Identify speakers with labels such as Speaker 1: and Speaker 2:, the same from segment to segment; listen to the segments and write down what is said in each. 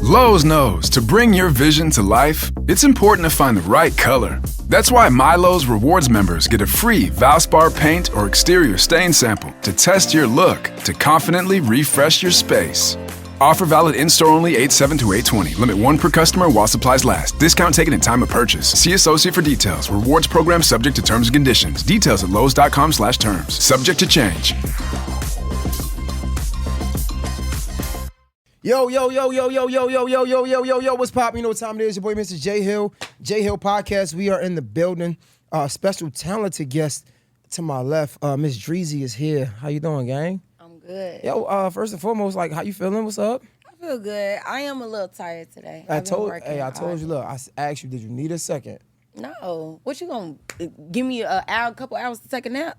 Speaker 1: Lowe's knows to bring your vision to life, it's important to find the right color. That's why MyLowe's Rewards members get a free Valspar paint or exterior stain sample to test your look to confidently refresh your space. Offer valid in-store only 8/7 to 8/20. Limit 1 per customer while supplies last. Discount taken in time of purchase. See associate for details. Rewards program subject to terms and conditions. Details at lowes.com/terms. Subject to change.
Speaker 2: Yo, what's poppin'? You know what time it is? Your boy, Mr. J Hill. J Hill Podcast. We are in the building. Special talented guest to my left, Miss Dreezy is here. How you doing, gang?
Speaker 3: I'm good.
Speaker 2: Yo, first and foremost, like, how you feeling? What's up?
Speaker 3: I feel good. I am a little tired today.
Speaker 2: I told you, look, I asked you, did you need a second?
Speaker 3: No. What you gonna give me a couple hours to take a nap?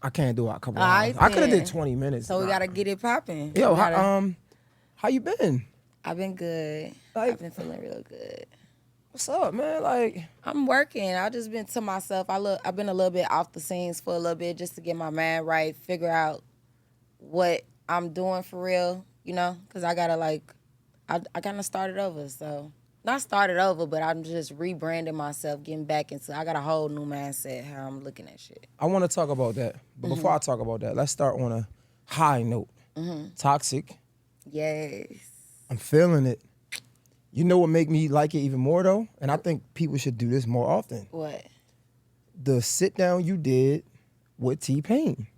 Speaker 2: I can't do it a couple hours. I could have did 20 minutes.
Speaker 3: So we gotta get it popping.
Speaker 2: Yo, how you been?
Speaker 3: I've been good.
Speaker 2: Like,
Speaker 3: I've been feeling real good.
Speaker 2: What's up, man? Like,
Speaker 3: I'm working. I just been to myself. I've been a little bit off the scenes for a little bit just to get my mind right, figure out what I'm doing for real, you know? Because I gotta I kind of started over. So, not started over, but I'm just rebranding myself, getting back into, I got a whole new mindset how I'm looking at shit.
Speaker 2: I want to talk about that. But before I talk about that, let's start on a high note. Toxic.
Speaker 3: Yes.
Speaker 2: I'm feeling it. You know what make me like it even more, though? And I think people should do this more often.
Speaker 3: What?
Speaker 2: The sit down you did with T-Pain.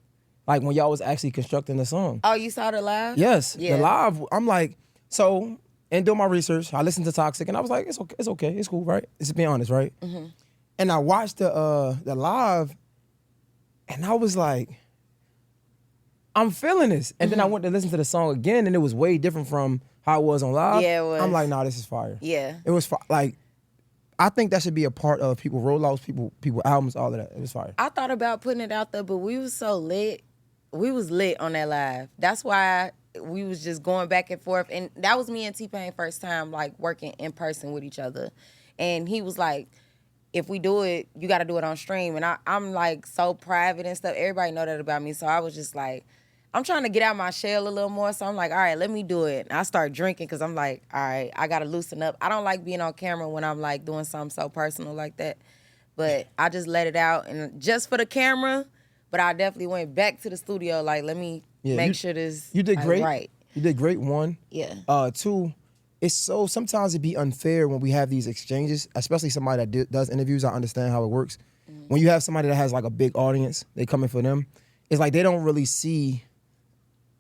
Speaker 2: Like when y'all was actually constructing the song.
Speaker 3: Oh, you saw the live?
Speaker 2: Yes.
Speaker 3: Yeah.
Speaker 2: The live, I'm like, so, and doing my research, I listened to Toxic and I was like, it's okay, it's cool, right? Just being honest, right? And I watched the live and I was like, I'm feeling this. And then I went to listen to the song again and it was way different from how it was on live.
Speaker 3: Yeah, it was.
Speaker 2: I'm like, nah, this is fire.
Speaker 3: Yeah.
Speaker 2: It was like, I think that should be a part of people rollouts, people albums, all of that. It was fire.
Speaker 3: I thought about putting it out there, but we was so lit. We was lit on that live. That's why we was just going back and forth. And that was me and T-Pain first time like working in person with each other. And he was like, if we do it, you got to do it on stream. And I'm like so private and stuff. Everybody know that about me. So I was just like, I'm trying to get out my shell a little more. So I'm like, all right, let me do it. And I start drinking because I'm like, all right, I got to loosen up. I don't like being on camera when I'm like doing something so personal like that. But I just let it out. And just for the camera, but I definitely went back to the studio. Like, let me make sure this
Speaker 2: You did great.
Speaker 3: Right.
Speaker 2: You did great, one.
Speaker 3: Yeah.
Speaker 2: Two, it's so, sometimes it be unfair when we have these exchanges, especially somebody that does interviews. I understand how it works. When you have somebody that has like a big audience, they come in for them, it's like they don't really see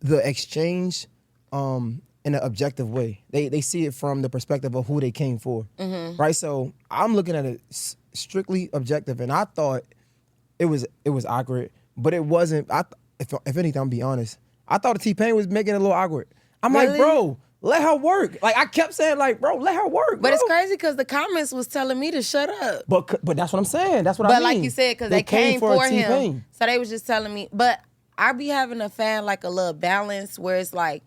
Speaker 2: the exchange in an objective way. They see it from the perspective of who they came for, right? So I'm looking at it strictly objective, and I thought it was awkward, but it wasn't. If anything, I'm be honest, I thought the T-Pain was making it a little awkward. I'm
Speaker 3: Really?
Speaker 2: like, bro, let her work. Like I kept saying, like, bro, let her work.
Speaker 3: But
Speaker 2: bro.
Speaker 3: it's crazy because the comments was telling me to shut up.
Speaker 2: But that's what I'm saying. That's what I
Speaker 3: But
Speaker 2: mean.
Speaker 3: like you said, because they came for him.
Speaker 2: T-Pain.
Speaker 3: So they was just telling me. But I be having to find like a little balance where it's like,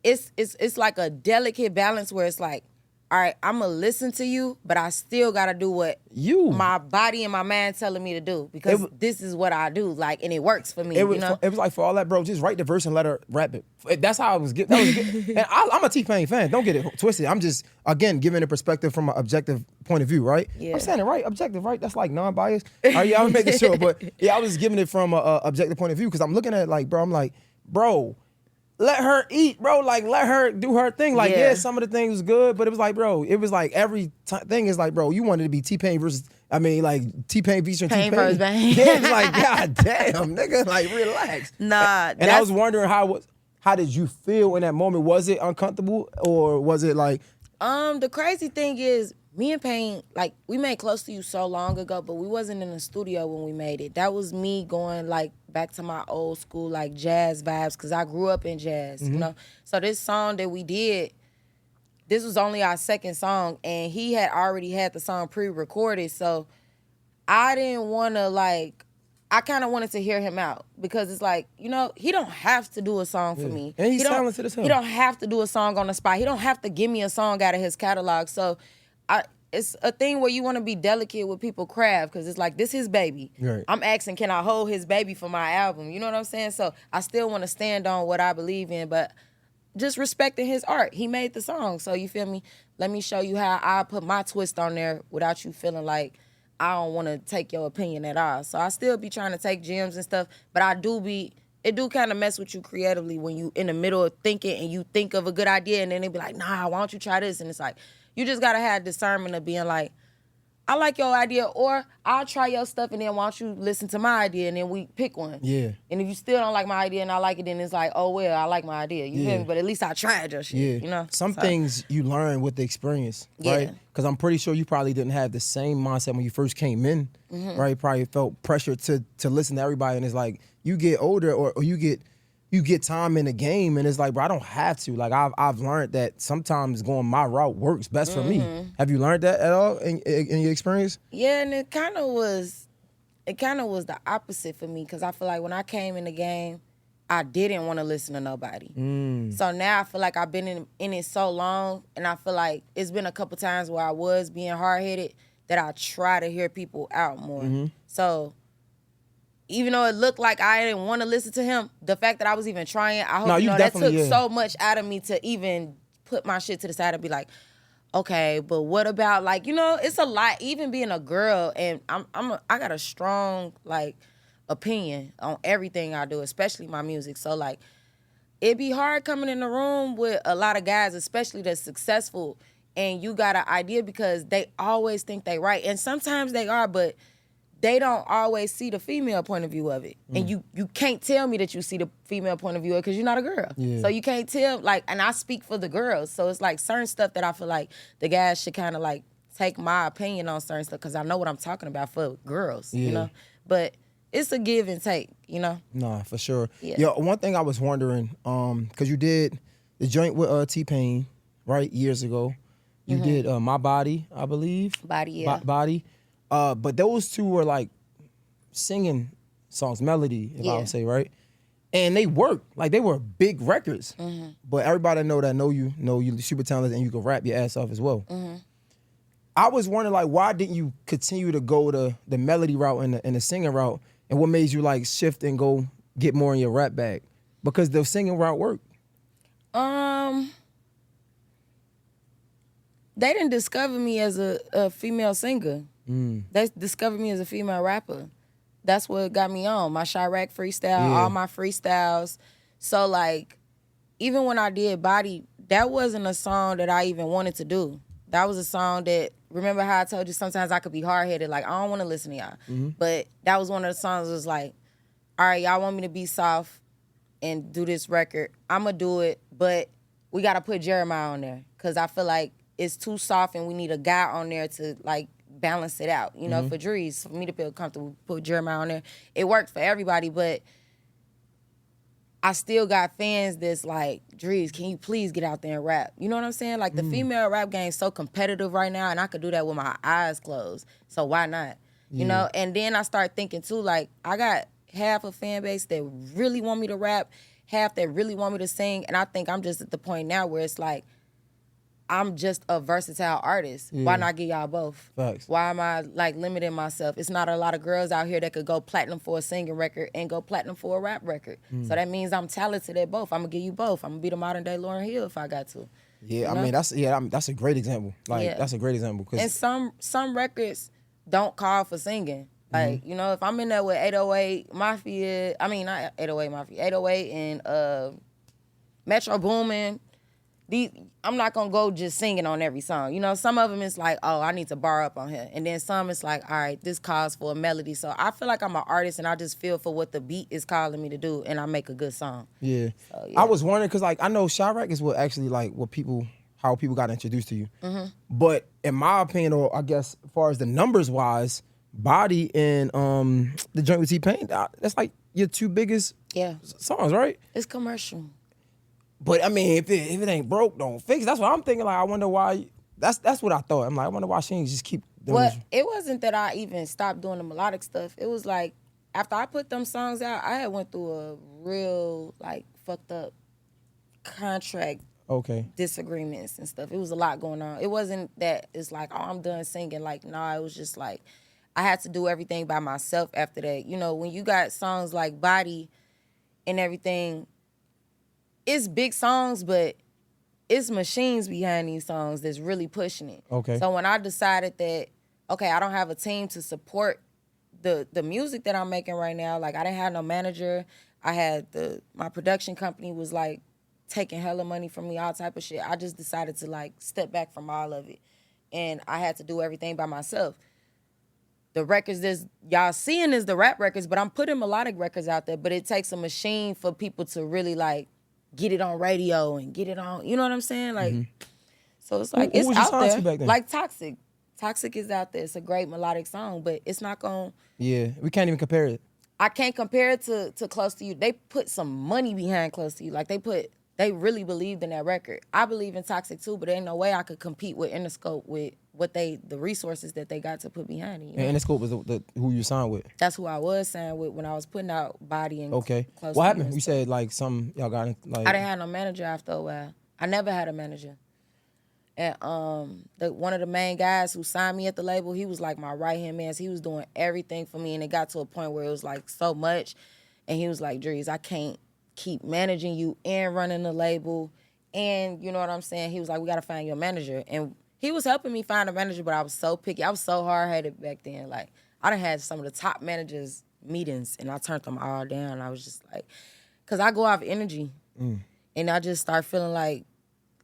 Speaker 3: it's like a delicate balance where it's like, all right, I'm going to listen to you, but I still got to do what my body and my mind telling me to do because this is what I do, like, and it works for me,
Speaker 2: It was,
Speaker 3: you know?
Speaker 2: it was like, for all that, bro, just write the verse and let her rap it. That's how I was getting. And I'm a T-Pain fan. Don't get it twisted. I'm just, again, giving a perspective from an objective point of view, right?
Speaker 3: Yeah.
Speaker 2: I'm saying it right, objective, right? That's like non-biased. Yeah, I was making sure, but yeah, I was just giving it from an objective point of view because I'm looking at it like, bro, I'm like, bro, let her eat, bro. Like, let her do her thing. Like, yeah, some of the things was good, but it was like, bro, it was like every thing is like, bro, you wanted to be T-Pain versus, T-Pain featuring T-Pain.
Speaker 3: versus Bang.
Speaker 2: Yeah, it's like, god damn, nigga, like, relax.
Speaker 3: Nah.
Speaker 2: And I was wondering how did you feel in that moment? Was it uncomfortable or was it like?
Speaker 3: The crazy thing is, me and Pain, like, we made Close to You so long ago, but we wasn't in the studio when we made it. That was me going, like, back to my old school, like, jazz vibes, because I grew up in jazz, you know? So this song that we did, this was only our second song, and he had already had the song pre-recorded, so I didn't want to, like, I kind of wanted to hear him out, because it's like, you know, he don't have to do a song for me.
Speaker 2: And he's talented as hell.
Speaker 3: He don't have to do a song on the spot. He don't have to give me a song out of his catalog, so it's a thing where you want to be delicate with people craft because it's like, this his baby.
Speaker 2: Right.
Speaker 3: I'm asking, can I hold his baby for my album? You know what I'm saying? So I still want to stand on what I believe in, but just respecting his art. He made the song, so you feel me? Let me show you how I put my twist on there without you feeling like I don't want to take your opinion at all. So I still be trying to take gems and stuff, but it do kind of mess with you creatively when you in the middle of thinking and you think of a good idea and then they be like, nah, why don't you try this? And it's like, you just gotta have discernment of being like, I like your idea, or I'll try your stuff and then why don't you listen to my idea and then we pick one.
Speaker 2: Yeah.
Speaker 3: And if you still don't like my idea and I like it, then it's like, oh well, I like my idea. You feel me? But at least I tried your shit. You know?
Speaker 2: Some things you learn with the experience, right? Because I'm pretty sure you probably didn't have the same mindset when you first came in, right? You probably felt pressure to listen to everybody, and it's like you get older or you get time in the game, and it's like, bro, I don't have to. Like I've learned that sometimes going my route works best for me. Have you learned that at all in your experience?
Speaker 3: Yeah, and it kind of was the opposite for me, because I feel like when I came in the game, I didn't want to listen to nobody. So now I feel like I've been in it so long, and I feel like it's been a couple times where I was being hard-headed that I try to hear people out more. So even though it looked like I didn't want to listen to him, the fact that I was even trying, I hope you know that took so much out of me to even put my shit to the side and be like, okay, but what about, like, you know, it's a lot, even being a girl, and I got a strong, like, opinion on everything I do, especially my music. So, like, it'd be hard coming in the room with a lot of guys, especially that's successful, and you got an idea, because they always think they right. And sometimes they are, but they don't always see the female point of view of it. And you can't tell me that you see the female point of view of it because you're not a girl. So you can't tell, like, and I speak for the girls. So it's like certain stuff that I feel like the guys should kind of like take my opinion on certain stuff, because I know what I'm talking about for girls, you know? But it's a give and take, you know?
Speaker 2: Nah, for sure.
Speaker 3: Yeah.
Speaker 2: Yo, one thing I was wondering, because you did the joint with T-Pain, right, years ago. You did My Body, I believe.
Speaker 3: Body, yeah.
Speaker 2: Body. But those two were like singing songs, melody, if I would say, right? And they worked. Like, they were big records. But everybody know you super talented and you can rap your ass off as well. I was wondering, like, why didn't you continue to go the melody route and the singing route? And what made you, like, shift and go get more in your rap bag? Because the singing route worked.
Speaker 3: They didn't discover me as a female singer. They discovered me as a female rapper. That's what got me on. My Chirac freestyle, all my freestyles. So, like, even when I did Body, that wasn't a song that I even wanted to do. That was a song that, remember how I told you sometimes I could be hard-headed, like, I don't want to listen to y'all. But that was one of the songs that was like, all right, y'all want me to be soft and do this record. I'm going to do it, but we got to put Jeremiah on there, because I feel like it's too soft and we need a guy on there to, like, balance it out, you know, for Dreezy, for me to feel comfortable, put Jeremiah on there. It worked for everybody, but I still got fans that's like, Dreezy, can you please get out there and rap? You know what I'm saying? Like, the female rap game is so competitive right now, and I could do that with my eyes closed. So why not? You know? And then I start thinking, too, like, I got half a fan base that really want me to rap, half that really want me to sing, and I think I'm just at the point now where it's like, I'm just a versatile artist. Why not get y'all both?
Speaker 2: Facts.
Speaker 3: Why am I, like, limiting myself? It's not a lot of girls out here that could go platinum for a singing record and go platinum for a rap record. So that means I'm talented at both. I'm gonna give you both. I'm gonna be the modern day Lauryn Hill if I got to.
Speaker 2: Yeah, I mean, that's a great example. Like, that's a great example.
Speaker 3: And some records don't call for singing. Like, you know, if I'm in there with 808 Mafia, I mean, not 808 Mafia, 808 and Metro Boomin, I'm not gonna go just singing on every song. You know, some of them it's like, oh, I need to bar up on here. And then some it's like, all right, this calls for a melody. So I feel like I'm an artist and I just feel for what the beat is calling me to do, and I make a good song. Yeah. So,
Speaker 2: I was wondering, because, like, I know Chirac is what actually, like, how people got introduced to you. But in my opinion, or I guess as far as the numbers wise, Body and the joint with T-Pain, that's like your two biggest songs, right?
Speaker 3: It's commercial.
Speaker 2: But I mean, if it ain't broke, don't fix it. That's what I'm thinking. Like, I wonder why. That's what I thought. I'm like, I wonder why she ain't just keep doing
Speaker 3: Well, it wasn't that I even stopped doing the melodic stuff. It was like, after I put them songs out, I had went through a real, like, fucked up contract disagreements and stuff. It was a lot going on. It wasn't that it's like, oh, I'm done singing. Like, nah, it was just like, I had to do everything by myself after that. You know, when you got songs like Body and everything, it's big songs, but it's machines behind these songs that's really pushing it.
Speaker 2: Okay.
Speaker 3: So when I decided that, okay, I don't have a team to support the music that I'm making right now, like I didn't have no manager. I had my production company was like taking hella money from me, all type of shit. I just decided to like step back from all of it. And I had to do everything by myself. The records that y'all seeing is the rap records, but I'm putting melodic records out there, but it takes a machine for people to really like get it on radio and get it on, you know what I'm saying? Like, so it's like,
Speaker 2: Who
Speaker 3: it's
Speaker 2: was you
Speaker 3: out
Speaker 2: signed
Speaker 3: there.
Speaker 2: to back then?
Speaker 3: Like Toxic. Toxic is out there. It's a great melodic song, but it's not going to.
Speaker 2: Yeah, we can't even compare it.
Speaker 3: I can't compare it to Close to You. They put some money behind Close to You. Like they really believed in that record. I believe in Toxic too, but there ain't no way I could compete with Interscope with the resources that they got to put behind it. You know?
Speaker 2: And Interscope was who you signed with.
Speaker 3: That's who I was signed with when I was putting out Body and
Speaker 2: Okay.
Speaker 3: Close
Speaker 2: What
Speaker 3: to
Speaker 2: happened?
Speaker 3: You.
Speaker 2: You said like some y'all got like.
Speaker 3: I didn't have no manager after a while. I never had a manager. And one of the main guys who signed me at the label, he was like my right-hand man. So he was doing everything for me, and it got to a point where it was like so much. And he was like, Dreezy, I can't keep managing you and running the label. And you know what I'm saying? He was like, we got to find you a manager. And he was helping me find a manager, but I was so picky. I was so hard-headed back then. Like, I done had some of the top managers meetings, and I turned them all down. I was just like, because I go off energy. And I just start feeling like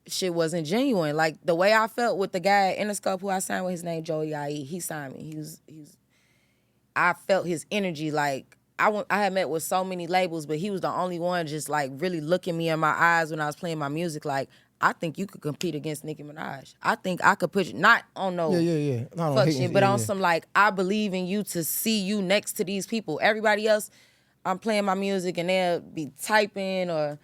Speaker 3: shit wasn't genuine. Like, the way I felt with the guy at Interscope who I signed with, his name Joey I.E., he signed me. I felt his energy. Like, I had met with so many labels, but he was the only one just, like, really looking me in my eyes when I was playing my music. Like, I think you could compete against Nicki Minaj. I think I could put you, not on no
Speaker 2: Yeah. No,
Speaker 3: fuck
Speaker 2: hating,
Speaker 3: shit, but
Speaker 2: yeah,
Speaker 3: on
Speaker 2: yeah.
Speaker 3: some, like, I believe in you to see you next to these people. Everybody else, I'm playing my music and they'll be typing or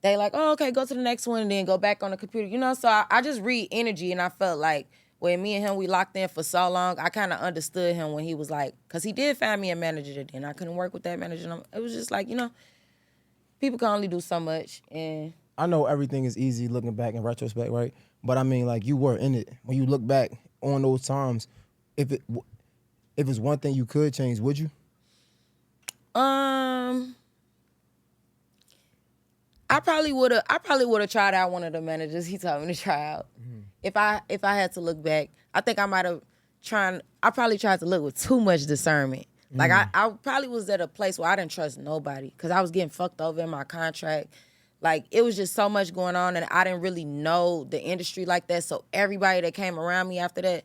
Speaker 3: they like, oh, okay, go to the next one and then go back on the computer. You know, so I just read energy, and I felt like when me and him, we locked in for so long, I kind of understood him when he was like, because he did find me a manager then. I couldn't work with that manager. And it was just like, you know, people can only do so much. And
Speaker 2: I know everything is easy looking back in retrospect, right? But I mean, like, you were in it. When you look back on those times, if it's one thing you could change, would you?
Speaker 3: I probably would have tried out one of the managers he told me to try out. If I had to look back, I think I probably tried to look with too much discernment. Like I probably was at a place where I didn't trust nobody because I was getting fucked over in my contract. Like, it was just so much going on, and I didn't really know the industry like that. So everybody that came around me after that,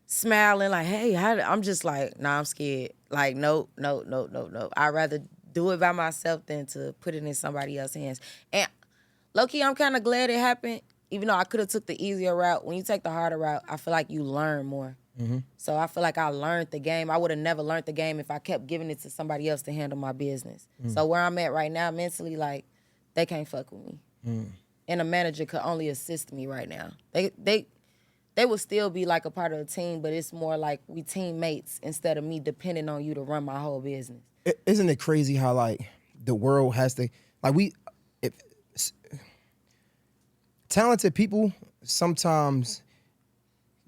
Speaker 3: smiling like, hey, I'm just like, nah, I'm scared. Like, no. I'd rather do it by myself than to put it in somebody else's hands. And low-key, I'm kind of glad it happened, even though I could have took the easier route. When you take the harder route, I feel like you learn more. So I feel like I learned the game. I would have never learned the game if I kept giving it to somebody else to handle my business. So where I'm at right now mentally, like, they can't fuck with me. And a manager could only assist me right now. They would still be like a part of the team, but it's more like we teammates instead of me depending on you to run my whole business.
Speaker 2: Isn't it crazy how, like, the world has to, like, talented people sometimes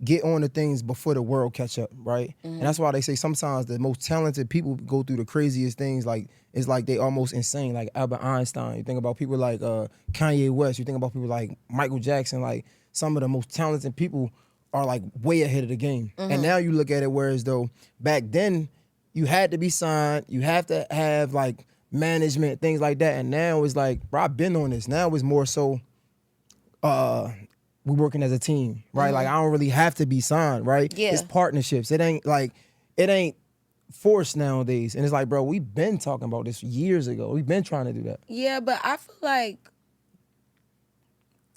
Speaker 2: get on to things before the world catch up, right? And that's why they say sometimes the most talented people go through the craziest things. Like, it's like they almost insane. Like Albert Einstein. You think about people like Kanye West. You think about people like Michael Jackson. Like, some of the most talented people are like way ahead of the game. And now you look at it whereas though back then you had to be signed. You have to have like management, things like that. And now it's like, bro, I've been on this. Now it's more so we working as a team, right? Like, I don't really have to be signed, right?
Speaker 3: Yeah.
Speaker 2: It's partnerships. It ain't forced nowadays. And it's like, bro, we've been talking about this years ago. We've been trying to do that.
Speaker 3: Yeah, but I feel like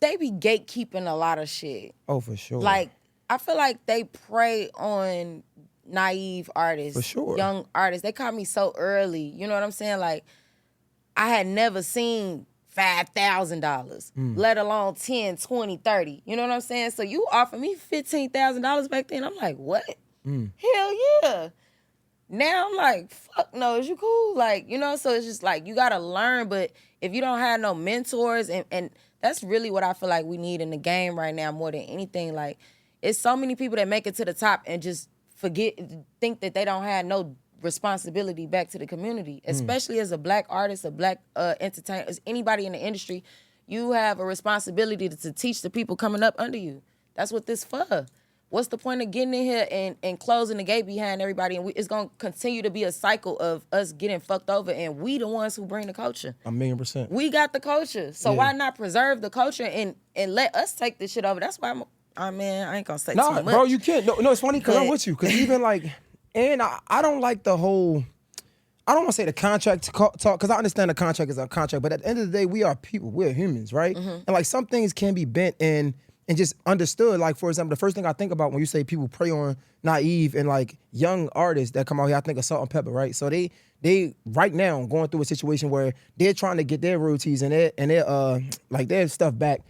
Speaker 3: they be gatekeeping a lot of shit.
Speaker 2: Oh, for sure.
Speaker 3: Like, I feel like they prey on naive artists.
Speaker 2: For sure.
Speaker 3: Young artists. They caught me so early. You know what I'm saying? Like, I had never seen $5,000, let alone 10, 20, 30. You know what I'm saying? So you offer me $15,000 back then. I'm like, what? Hell yeah. Now I'm like, fuck no, is you cool? Like, you know, so it's just like, you gotta learn, but if you don't have no mentors, and that's really what I feel like we need in the game right now more than anything. Like, it's so many people that make it to the top and just think that they don't have no responsibility back to the community, especially as a black artist, a black entertainer, as anybody in the industry. You have a responsibility to teach the people coming up under you. That's what this for. What's the point of getting in here and closing the gate behind everybody? And it's going to continue to be a cycle of us getting fucked over, and we the ones who bring the culture.
Speaker 2: 1,000,000%.
Speaker 3: We got the culture. So why not preserve the culture and let us take this shit over? That's why I ain't going to say too much.
Speaker 2: Bro, you can't. No, it's funny because I'm with you. Because even like, and I don't like the whole, I don't want to say the contract talk, because I understand the contract is a contract, but at the end of the day, we are people. We're humans, right? And like some things can be bent and just understood. Like, for example, the first thing I think about when you say people prey on naive and like young artists that come out here, I think of Salt and Pepper, right? So they right now going through a situation where they're trying to get their royalties and their stuff back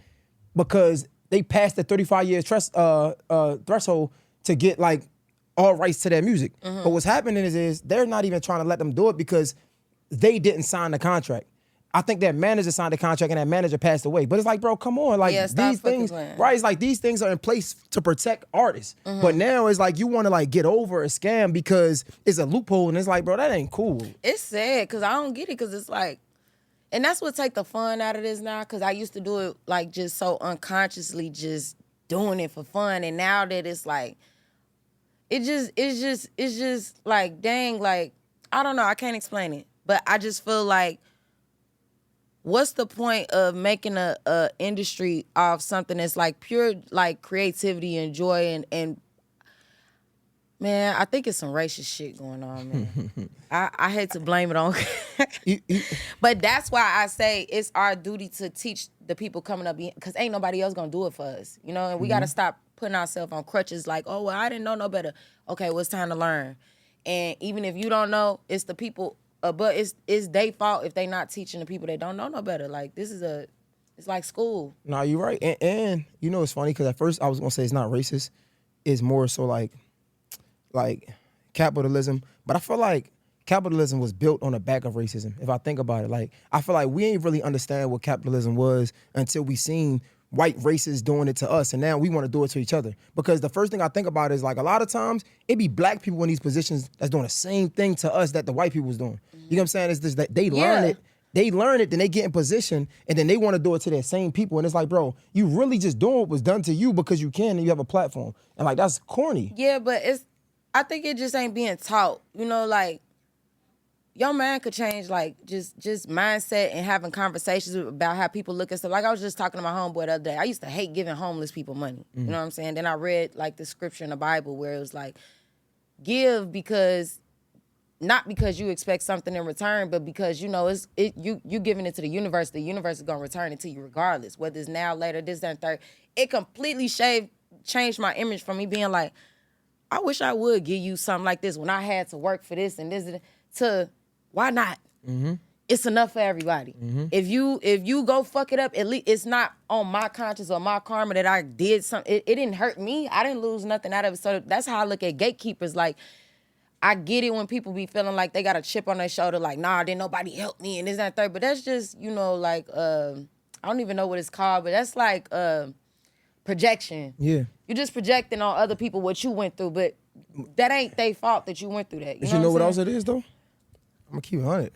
Speaker 2: because they passed the 35 year threshold to get like all rights to their music. But what's happening is they're not even trying to let them do it because they didn't sign the contract. I think that manager signed the contract and that manager passed away. But it's like, bro, come on. Like these things, right? It's like these things are in place to protect artists. But now it's like you want to like get over a scam because it's a loophole and it's like, bro, that ain't cool.
Speaker 3: It's sad because I don't get it because it's like, and that's what take the fun out of this now because I used to do it like just so unconsciously just doing it for fun. And now that it's like, it's just like, dang, like, I don't know. I can't explain it. But I just feel like, what's the point of making a industry of something that's like pure like creativity and joy and man, I think it's some racist shit going on, man. I hate to blame it on but that's why I say it's our duty to teach the people coming up because ain't nobody else gonna do it for us, you know, and we gotta stop putting ourselves on crutches like, oh well, I didn't know no better. Okay, well it's time to learn. And even if you don't know, it's the people but it's their fault if they not teaching the people that don't know no better. Like it's like school.
Speaker 2: No, you're right. And you know it's funny because at first I was gonna say it's not racist. It's more so like capitalism. But I feel like capitalism was built on the back of racism. If I think about it, like I feel like we ain't really understand what capitalism was until we seen white races doing it to us, and now we want to do it to each other. Because the first thing I think about is like a lot of times it be black people in these positions that's doing the same thing to us that the white people was doing. You know what I'm saying? It's just that they learn it. They learn it, then they get in position, and then they want to do it to their same people. And it's like, bro, you really just doing what was done to you because you can and you have a platform. And like that's corny.
Speaker 3: Yeah, but I think it just ain't being taught. You know, like your mind could change, like just mindset and having conversations about how people look at stuff. Like I was just talking to my homeboy the other day. I used to hate giving homeless people money. You know what I'm saying? Then I read like the scripture in the Bible where it was like, give because not because you expect something in return, but because you know you giving it to the universe. The universe is gonna return it to you regardless, whether it's now, later, this, that, and third. It completely changed my image from me being like, I wish I would give you something like this when I had to work for this and this to. Why not? It's enough for everybody. If you go fuck it up, at least it's not on my conscience or my karma that I did something. It didn't hurt me. I didn't lose nothing out of it. So that's how I look at gatekeepers. Like, I get it when people be feeling like they got a chip on their shoulder, like, nah, didn't nobody help me and this, that, and third. But that's just, you know, like, I don't even know what it's called, but that's like projection. Yeah. You're just projecting on other people what you went through, but that ain't their fault that you went through that.
Speaker 2: You know what else it is, though? I'm gonna keep it 100.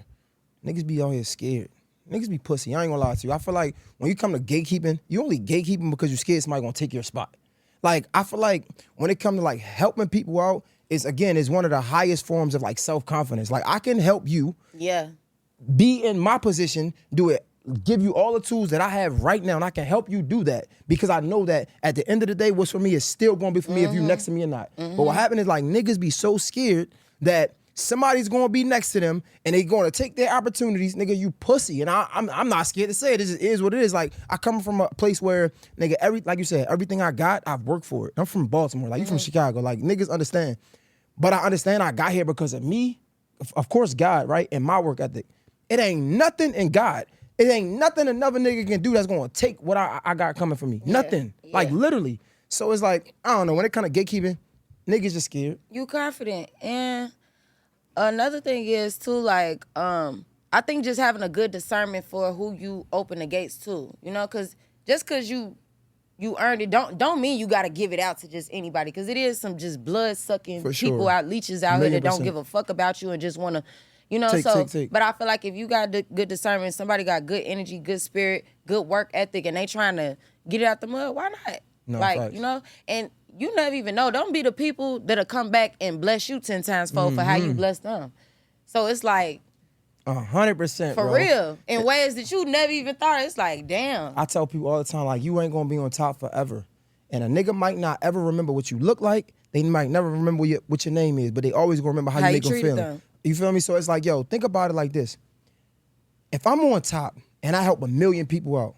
Speaker 2: Niggas be out here scared. Niggas be pussy. I ain't gonna lie to you. I feel like when you come to gatekeeping, you only gatekeeping because you're scared somebody gonna take your spot. Like, I feel like when it comes to like helping people out, is one of the highest forms of like self-confidence. Like, I can help you be in my position, do it, give you all the tools that I have right now, and I can help you do that because I know that at the end of the day, what's for me is still gonna be for me if you next to me or not. But what happened is like niggas be so scared that somebody's gonna be next to them and they gonna take their opportunities. Nigga, you pussy. And I'm not scared to say it. It is what it is. Like, I come from a place where, nigga, like you said, everything I got, I've worked for it. I'm from Baltimore. Like, you from Chicago. Like, niggas understand. But I understand I got here because of me. Of course, God, right? And my work ethic. It ain't nothing in God. It ain't nothing another nigga can do that's gonna take what I got coming from me. Nothing. Like, literally. So it's like, I don't know, when it kind of gatekeeping, niggas just scared.
Speaker 3: You confident. And another thing is too, like, I think just having a good discernment for who you open the gates to, you know, because just because you you earned it. Don't mean you got to give it out to just anybody, because it is some just blood sucking
Speaker 2: For
Speaker 3: people
Speaker 2: sure.
Speaker 3: out, leeches out here that don't
Speaker 2: 1,000,000%.
Speaker 3: give a fuck about you and just want to, you know.
Speaker 2: Take.
Speaker 3: But I feel like if you got good discernment, somebody got good energy, good spirit, good work ethic, and they trying to get it out the mud, why not?
Speaker 2: No,
Speaker 3: like
Speaker 2: facts.
Speaker 3: you know, and you never even know. Don't be the people that'll come back and bless you 10 times fold for how you bless them. So it's like
Speaker 2: 100%,
Speaker 3: for
Speaker 2: bro.
Speaker 3: real, in ways that you never even thought. It's like, damn.
Speaker 2: I tell people all the time, like, you ain't gonna be on top forever. And a nigga might not ever remember what you look like. They might never remember what your name is, but they always gonna remember how you make them
Speaker 3: treated
Speaker 2: feel.
Speaker 3: them.
Speaker 2: You feel me? So it's like, yo, think about it like this. If I'm on top and I help 1 million people out,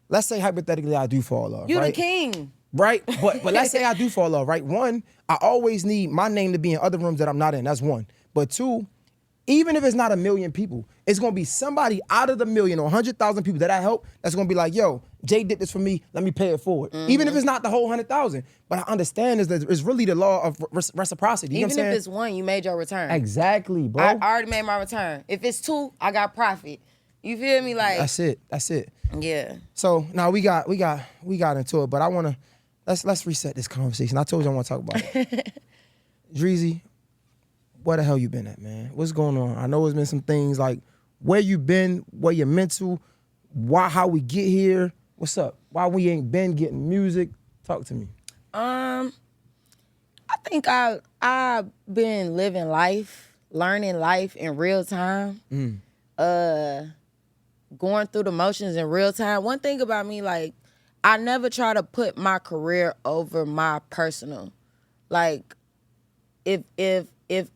Speaker 2: let's say hypothetically I do fall off,
Speaker 3: You
Speaker 2: right?
Speaker 3: the king.
Speaker 2: Right? But let's say I do fall off, right? One, I always need my name to be in other rooms that I'm not in. That's one. But two, even if it's not 1 million people, it's gonna be somebody out of the million or 100,000 people that I help that's gonna be like, yo, Jay did this for me, let me pay it forward. Even if it's not the whole 100,000. But I understand is that it's really the law of reciprocity. You know what I'm
Speaker 3: Even if
Speaker 2: saying?
Speaker 3: it's one, you made your return.
Speaker 2: Exactly, bro.
Speaker 3: I already made my return. If it's two, I got profit. You feel me? Like,
Speaker 2: That's it.
Speaker 3: yeah.
Speaker 2: So now we got into it, but I wanna let's reset this conversation. I told you I want to talk about it. Dreezy, where the hell you been at, man? What's going on? I know there's been some things like where you been, where your mental, how we get here. What's up? Why we ain't been getting music? Talk to me.
Speaker 3: I think I've been living life, learning life in real time. Going through the motions in real time. One thing about me, like, I never try to put my career over my personal. Like, if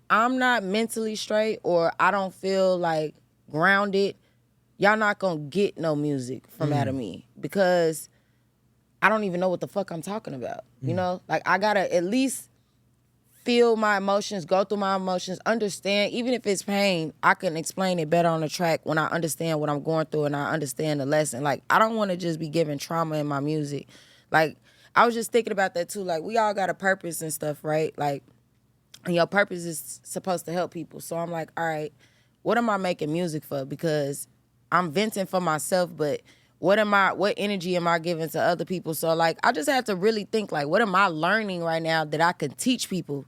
Speaker 3: I'm not mentally straight or I don't feel like grounded, y'all not gonna get no music from out of me, because I don't even know what the fuck I'm talking about. You know? Like, I gotta at least feel my emotions, go through my emotions, understand. Even if it's pain, I can explain it better on the track when I understand what I'm going through and I understand the lesson. Like, I don't want to just be giving trauma in my music. Like, I was just thinking about that too. Like, we all got a purpose and stuff, right? Like, and your purpose is supposed to help people. So I'm like, all right, what am I making music for? Because I'm venting for myself, but what energy am I giving to other people? So, like, I just had to really think, like, what am I learning right now that I can teach people?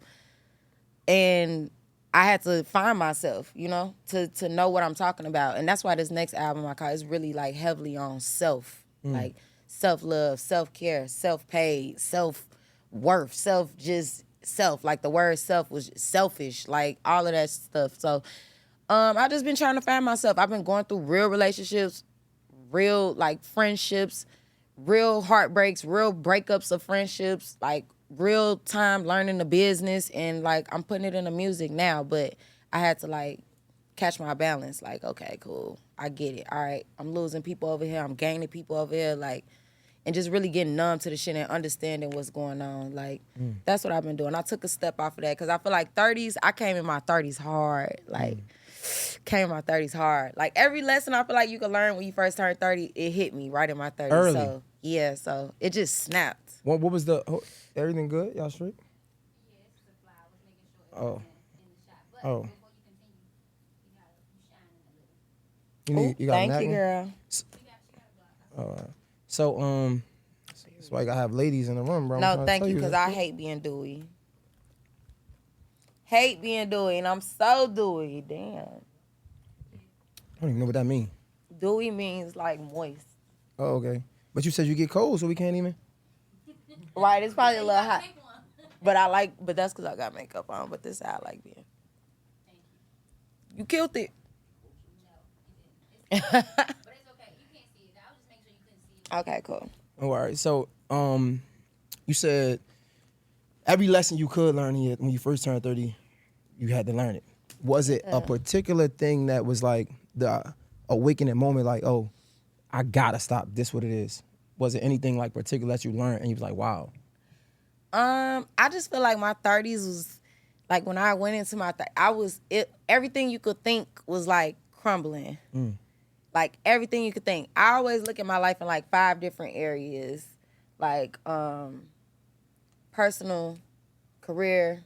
Speaker 3: And I had to find myself, you know, to know what I'm talking about. And that's why this next album I call is really, like, heavily on self. Like, self-love, self-care, self-paid, self-worth, self. Like, the word self was selfish, like, all of that stuff. So I just been trying to find myself. I've been going through real relationships, real, like, friendships, real heartbreaks, real breakups of friendships, like, real time learning the business, and, like, I'm putting it in the music now, but I had to, like, catch my balance. Like, okay, cool, I get it. All right, I'm losing people over here, I'm gaining people over here, like, and just really getting numb to the shit and understanding what's going on. Like, that's what I've been doing. I took a step off of that because I feel like I came in my 30s hard. Like, came in my 30s hard. Like, every lesson I feel like you can learn when you first turn 30, it hit me right in my 30s.
Speaker 2: Early.
Speaker 3: So, yeah, so it just snapped.
Speaker 2: What was everything good? Y'all straight?
Speaker 4: Yeah, it's the flowers, making sure it's in the shot. But
Speaker 2: Oh.
Speaker 4: before you continue, you shine in a little.
Speaker 2: You got
Speaker 3: Thank
Speaker 2: that
Speaker 3: you,
Speaker 2: one?
Speaker 3: girl.
Speaker 2: All right. So, that's why I gotta have ladies in the room, bro. I'm
Speaker 3: No,
Speaker 2: trying to
Speaker 3: thank
Speaker 2: tell
Speaker 3: you, because I hate being dewy. Hate being dewy, and I'm so dewy. Damn.
Speaker 2: I don't even know what that means.
Speaker 3: Dewy means, like, moist.
Speaker 2: Oh, okay. But you said you get cold, so we can't even.
Speaker 3: Right, it's probably a little hot.
Speaker 4: Take one.
Speaker 3: But that's because I got makeup on, but this is how I like being. You killed it.
Speaker 4: No, you didn't. But it's okay. You can't see it. I was just making sure you couldn't see it.
Speaker 3: Okay, cool.
Speaker 2: Oh, all right. So, you said every lesson you could learn when you first turned 30, you had to learn it. Was it a particular thing that was like the awakening moment, like, oh, I gotta stop, this what it is? Was it anything like particular that you learned and you was like, wow?
Speaker 3: I just feel like my 30s was, like, when I went into my everything you could think was, like, crumbling. Like, everything you could think. I always look at my life in, like, 5 different areas. Like, personal, career,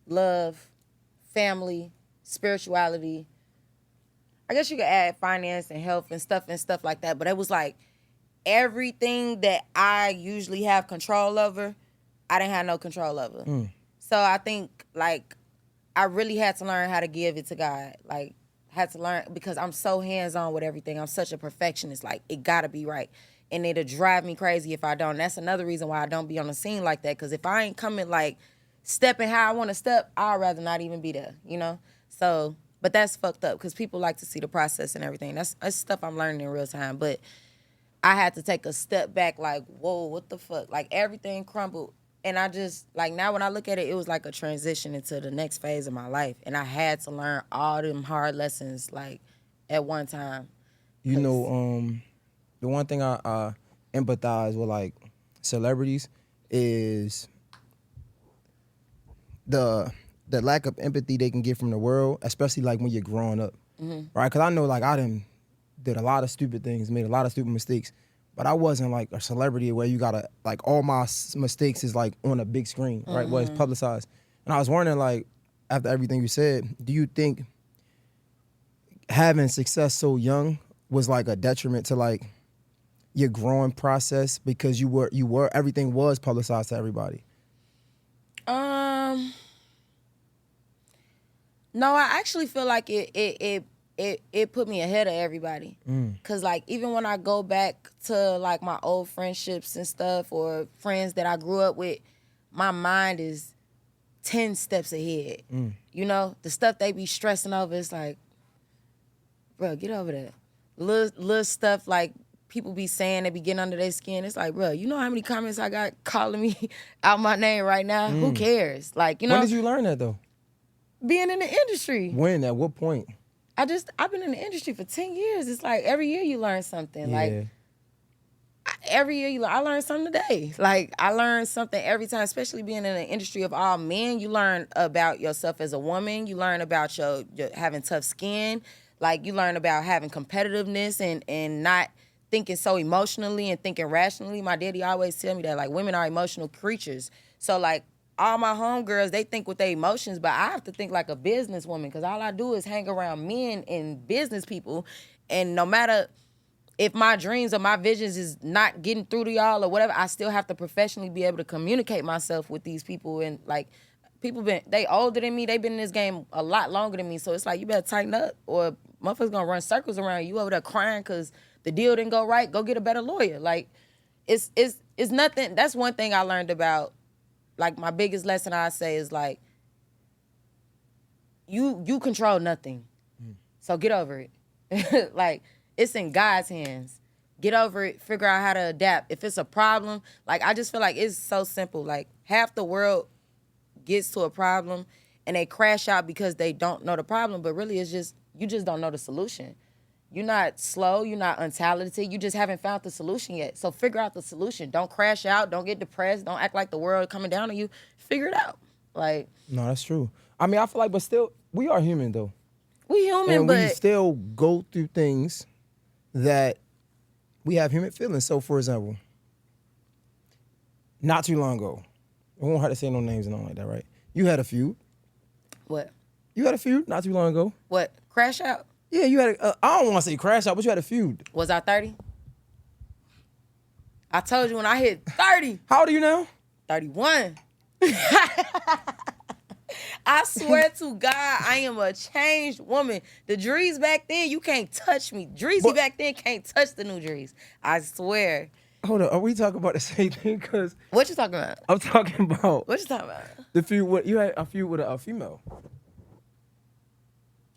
Speaker 3: love, family, spirituality. I guess you could add finance and health and stuff like that. But it was like everything that I usually have control over, I didn't have no control over. So I think, like, I really had to learn how to give it to God. Like, had to learn, because I'm so hands-on with everything. I'm such a perfectionist. Like, it gotta be right. And it'll drive me crazy if I don't. And that's another reason why I don't be on the scene like that. Because if I ain't coming, like, stepping how I want to step, I'd rather not even be there, you know? So, but that's fucked up, because people like to see the process and everything. That's stuff I'm learning in real time. But I had to take a step back, like, whoa, what the fuck? Like, everything crumbled. And I just, like, now when I look at it, it was like a transition into the next phase of my life. And I had to learn all them hard lessons, like, at one time.
Speaker 2: You know, the one thing I empathize with, like, celebrities is the lack of empathy they can get from the world, especially, like, when you're growing up, right? Because I know, like, I did a lot of stupid things, made a lot of stupid mistakes, but I wasn't, like, a celebrity where you gotta, like, all my mistakes is, like, on a big screen, right, where it's publicized. And I was wondering, like, after everything you said, do you think having success so young was, like, a detriment to, like, your growing process, because you were everything was publicized to everybody?
Speaker 3: No, I actually feel like it put me ahead of everybody. Cause, like, even when I go back to, like, my old friendships and stuff, or friends that I grew up with, my mind is 10 steps ahead. You know, the stuff they be stressing over, it's like, bro, get over that. Little stuff, like, people be saying, they be getting under their skin. It's like, bro, you know how many comments I got calling me out my name right now? Who cares? Like, you know.
Speaker 2: When did you learn that, though?
Speaker 3: Being in the industry.
Speaker 2: When? At what point?
Speaker 3: I've been in the industry for 10 years. It's like every year you learn something.
Speaker 2: Yeah.
Speaker 3: Like, every year I learn something today. Like, I learn something every time, especially being in an industry of all men. You learn about yourself as a woman. You learn about your having tough skin. Like, you learn about having competitiveness and not thinking so emotionally and thinking rationally. My daddy always tell me that, like, women are emotional creatures. So, like, all my homegirls, they think with their emotions, but I have to think like a businesswoman, because all I do is hang around men and business people. And no matter if my dreams or my visions is not getting through to y'all or whatever, I still have to professionally be able to communicate myself with these people. And, like, they older than me, they been in this game a lot longer than me. So it's like, you better tighten up, or motherfuckers gonna run circles around you over there crying because the deal didn't go right. Go get a better lawyer. Like, it's nothing. That's one thing I learned about. Like, my biggest lesson I say is, like, you control nothing. So get over it. Like, it's in God's hands. Get over it. Figure out how to adapt. If it's a problem, like, I just feel like it's so simple. Like, half the world gets to a problem and they crash out because they don't know the problem, but really it's just, you just don't know the solution. You're not slow, you're not untalented, you just haven't found the solution yet. So figure out the solution. Don't crash out, don't get depressed, don't act like the world coming down on you. Figure it out. Like,
Speaker 2: No, that's true. I mean, I feel like, but still, we are human, though.
Speaker 3: we human,
Speaker 2: And
Speaker 3: but
Speaker 2: we still go through things that we have human feelings. So, for example, not too long ago, I won't have to say no names and all like that, right? You had a feud.
Speaker 3: what?
Speaker 2: You had a feud not too long ago.
Speaker 3: What? Crash out?
Speaker 2: Yeah, you had I don't want to say crash out, but you had a feud.
Speaker 3: Was I 30? I told you when I hit 30.
Speaker 2: How old are you now?
Speaker 3: 31. I swear to God, I am a changed woman. The Drees back then, you can't touch me. Dreezy back then can't touch the new Drees. I swear.
Speaker 2: Hold on, are we talking about the same thing? Because
Speaker 3: What you talking about?
Speaker 2: I'm talking about
Speaker 3: What you talking about?
Speaker 2: the feud. What you had a feud with a female?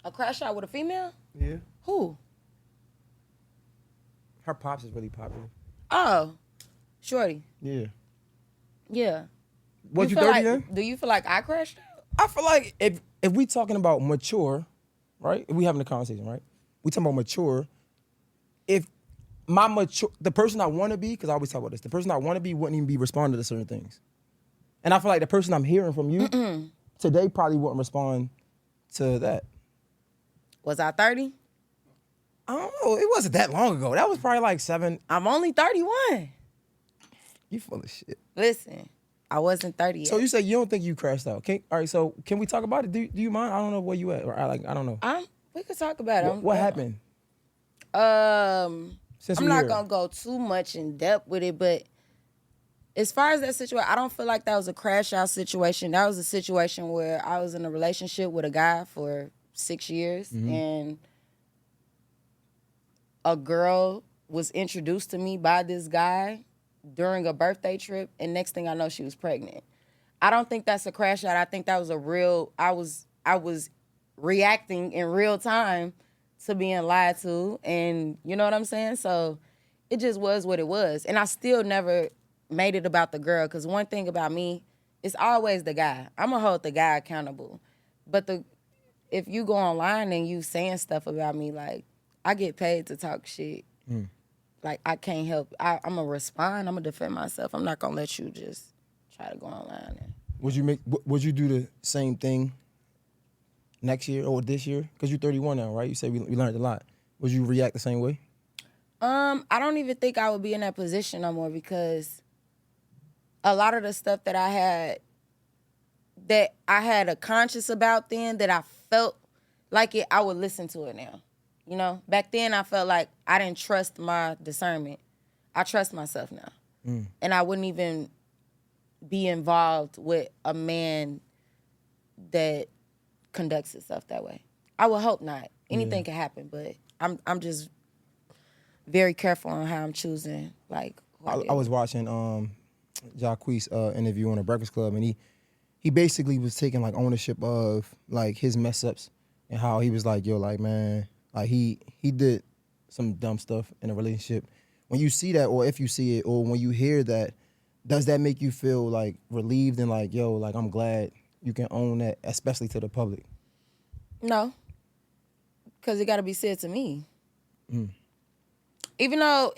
Speaker 3: A crash out with a female?
Speaker 2: Yeah.
Speaker 3: Who?
Speaker 2: Her pops is really popular.
Speaker 3: Oh, Shorty.
Speaker 2: Yeah.
Speaker 3: Yeah.
Speaker 2: Was you
Speaker 3: feel
Speaker 2: 30
Speaker 3: like,
Speaker 2: then?
Speaker 3: Do you feel like I crashed out?
Speaker 2: I feel like if we talking about mature, right? If we having a conversation, right? We talking about mature. If the person I want to be, because I always talk about this, the person I want to be wouldn't even be responding to certain things. And I feel like the person I'm hearing from you today probably wouldn't respond to that.
Speaker 3: Was I 30?
Speaker 2: I don't know. It wasn't that long ago. That was probably like 7.
Speaker 3: I'm only 31.
Speaker 2: You full of shit.
Speaker 3: Listen, I wasn't 30 yet.
Speaker 2: So you say you don't think you crashed out. All right, so can we talk about it? Do you mind? I don't know where you at. Or I don't know.
Speaker 3: We could talk about it.
Speaker 2: What happened?
Speaker 3: I'm not gonna go too much in depth with it, but as far as that situation, I don't feel like that was a crash out situation. That was a situation where I was in a relationship with a guy for 6 years, and a girl was introduced to me by this guy during a birthday trip, and next thing I know, she was pregnant. I don't think that's a crash out. I think that was a real. I was reacting in real time to being lied to, and you know what I'm saying? So it just was what it was. And I still never made it about the girl, because one thing about me, it's always the guy. I'm going to hold the guy accountable. But if you go online and you saying stuff about me, like, I get paid to talk shit. Like, I can't help. I'm going to respond. I'm going to defend myself. I'm not going to let you just try to go online.
Speaker 2: Would you do the same thing next year or this year? Because you're 31 now, right? You say we learned a lot. Would you react the same way?
Speaker 3: I don't even think I would be in that position no more, because a lot of the stuff that I had a conscience about then, that I felt like it, I would listen to it now. You know, back then I felt like I didn't trust my discernment. I trust myself now. And I wouldn't even be involved with a man that conducts itself that way. I would hope not. Anything can happen, but I'm just very careful on how I'm choosing. Like,
Speaker 2: I was watching Jacquees interview on the Breakfast Club, and he basically was taking like ownership of like his mess ups, and how he was like, yo, like, man, like he did some dumb stuff in a relationship. When you see that, or if you see it, or when you hear that, does that make you feel like relieved and like, yo, like, I'm glad you can own that, especially to the public?
Speaker 3: No, because it got to be said to me. Even though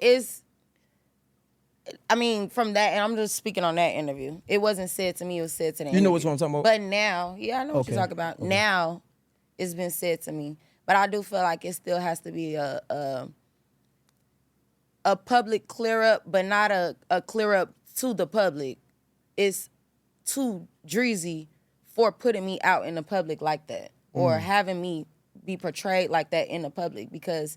Speaker 3: from that, and I'm just speaking on that interview, it wasn't said to me, it was said to the interview.
Speaker 2: You know what I'm talking about?
Speaker 3: But now, yeah, I know what you're talking about. Okay. Now, it's been said to me. But I do feel like it still has to be a public clear up, but not a clear up to the public. It's to Dreezy for putting me out in the public like that, or having me be portrayed like that in the public. Because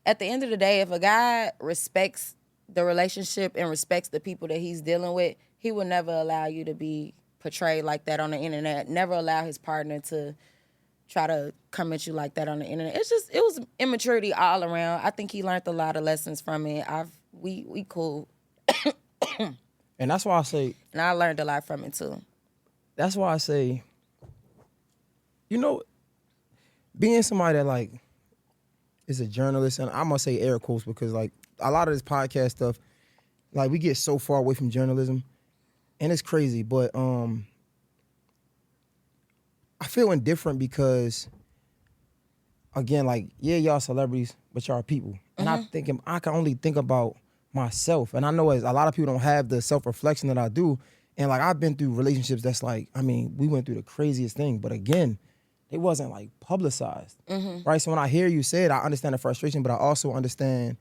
Speaker 3: at the end of the day, if a guy respects the relationship and respects the people that he's dealing with, he will never allow you to be portrayed like that on the internet. Never allow his partner to try to come at you like that on the internet. It was immaturity all around. I think he learned a lot of lessons from it. We cool.
Speaker 2: And that's why I say...
Speaker 3: And I learned a lot from it, too.
Speaker 2: That's why I say, you know, being somebody that, like, is a journalist, and I'm going to say air quotes because, like, a lot of this podcast stuff, like, we get so far away from journalism, and it's crazy, but I feel indifferent because, again, like, yeah, y'all celebrities, but y'all are people. And I can only think about myself. And I know as a lot of people don't have the self-reflection that I do. And like, I've been through relationships that's like, I mean, we went through the craziest thing, but again, it wasn't like publicized, right? So when I hear you say it, I understand the frustration, but I also understand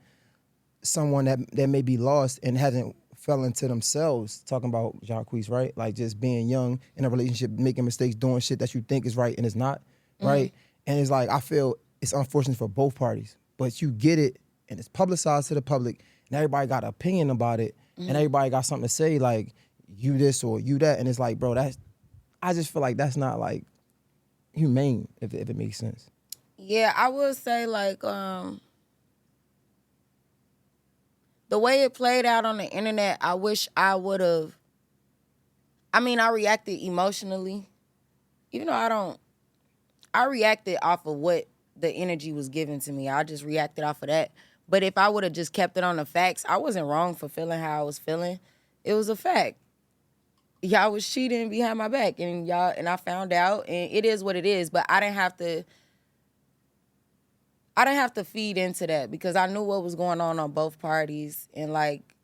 Speaker 2: someone that may be lost and hasn't fell into themselves, talking about Jacquees, right? Like just being young in a relationship, making mistakes, doing shit that you think is right and it's not, right? And it's like, I feel it's unfortunate for both parties, but you get it and it's publicized to the public and everybody got an opinion about it and everybody got something to say, like, you this or you that, and it's like, bro, I just feel like that's not like humane, if it makes sense.
Speaker 3: Yeah, I would say like the way it played out on the internet, I wish I would have. I mean, I reacted emotionally, even though I reacted off of what the energy was given to me. I just reacted off of that. But if I would have just kept it on the facts, I wasn't wrong for feeling how I was feeling. It was a fact. Y'all was cheating behind my back, and I found out, and it is what it is. But I didn't have to feed into that because I knew what was going on both parties, and like,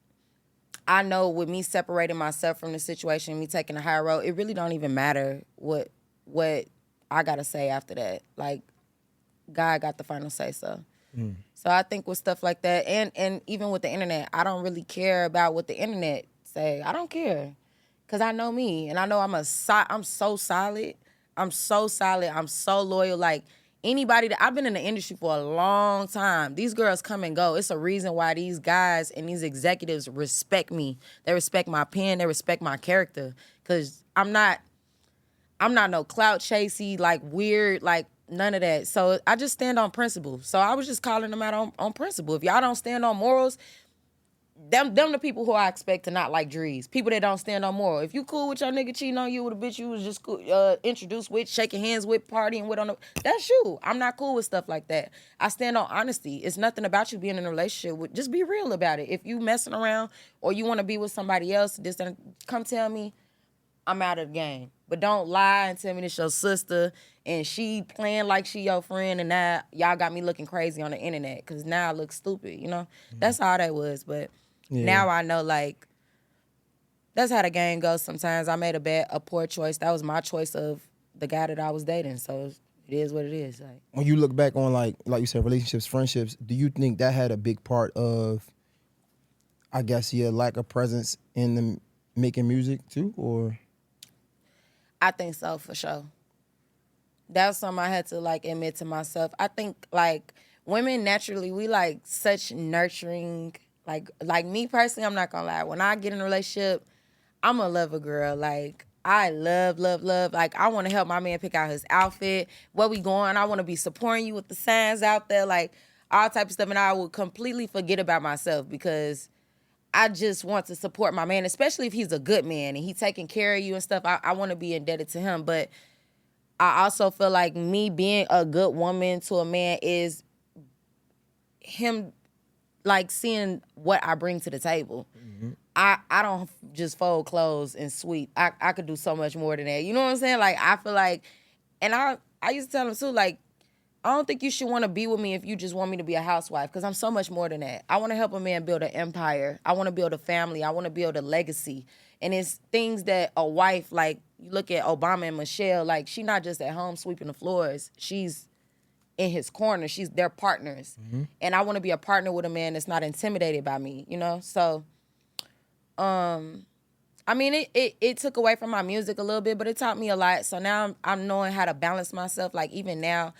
Speaker 3: I know with me separating myself from the situation, me taking the high road, it really don't even matter what I gotta say after that. Like, God got the final say so. So I think with stuff like that, and even with the internet, I don't really care about what the internet say. I don't care. Because I know me, and I know I'm so solid. I'm so solid. I'm so loyal. Like, anybody that I've been in the industry for a long time. These girls come and go. It's a reason why these guys and these executives respect me. They respect my pen. They respect my character. Cause I'm not no clout chasey, like weird, like none of that. So I just stand on principle. So I was just calling them out on principle. If y'all don't stand on morals, them the people who I expect to not like Drees. People that don't stand on moral. If you cool with your nigga cheating on you with a bitch you was just cool, introduced with, shaking hands with, partying with that's you. I'm not cool with stuff like that. I stand on honesty. It's nothing about you being in a relationship with, just be real about it. If you messing around or you want to be with somebody else, just come tell me I'm out of the game. But don't lie and tell me this your sister and she playing like she your friend and now y'all got me looking crazy on the internet because now I look stupid, you know? That's all that was, but now I know, like, that's how the game goes sometimes. I made a poor choice. That was my choice of the guy that I was dating, so it is what it is. Like,
Speaker 2: when you look back on, like you said, relationships, friendships, do you think that had a big part of, I guess, your lack of presence in the making music too, or?
Speaker 3: I think so, for sure. That was something I had to, like, admit to myself. I think, like, women naturally, we, like, such nurturing. Like me personally, I'm not gonna lie. When I get in a relationship, I'm a lover girl. Like, I love. Like, I want to help my man pick out his outfit, where we going. I want to be supporting you with the signs out there, like all type of stuff. And I would completely forget about myself because I just want to support my man, especially if he's a good man and he's taking care of you and stuff. I want to be indebted to him. But I also feel like me being a good woman to a man is him, like, seeing what I bring to the table. Mm-hmm. I don't just fold clothes and sweep. I could do so much more than that. You know what I'm saying? Like, I feel like, and I used to tell him too, like, I don't think you should want to be with me if you just want me to be a housewife, because I'm so much more than that. I want to help a man build an empire. I want to build a family. I want to build a legacy. And it's things that a wife, like, you look at Obama and Michelle, like, she not just at home sweeping the floors. She's in his corner. They're partners. Mm-hmm. And I want to be a partner with a man that's not intimidated by me, you know? So, I mean, it took away from my music a little bit, but it taught me a lot. So now I'm knowing how to balance myself. Like, even now,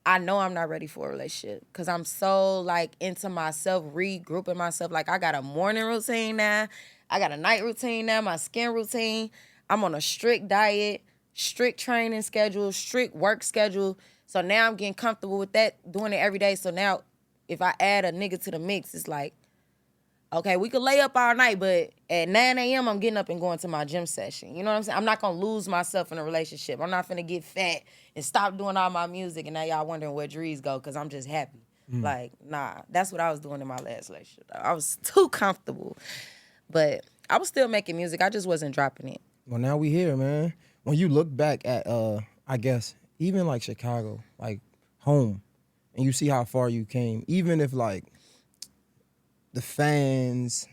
Speaker 3: I know I'm not ready for a relationship because I'm so, like, into myself, regrouping myself. Like, I got a morning routine now. I got a night routine now, my skin routine. I'm on a strict diet, strict training schedule, strict work schedule. So now I'm getting comfortable with that, doing it every day. So now if I add a nigga to the mix, it's like, okay, we could lay up all night, but at 9 a.m., I'm getting up and going to my gym session. You know what I'm saying? I'm not going to lose myself in a relationship. I'm not going to get fat and stop doing all my music, and now y'all wondering where Drees go because I'm just happy. Like, nah, that's what I was doing in my last relationship. I was too comfortable. But I was still making music. I just wasn't dropping it.
Speaker 2: Well, now we here, man. When you look back at, I guess, even like Chicago, like home, and you see how far you came, even if like the fans,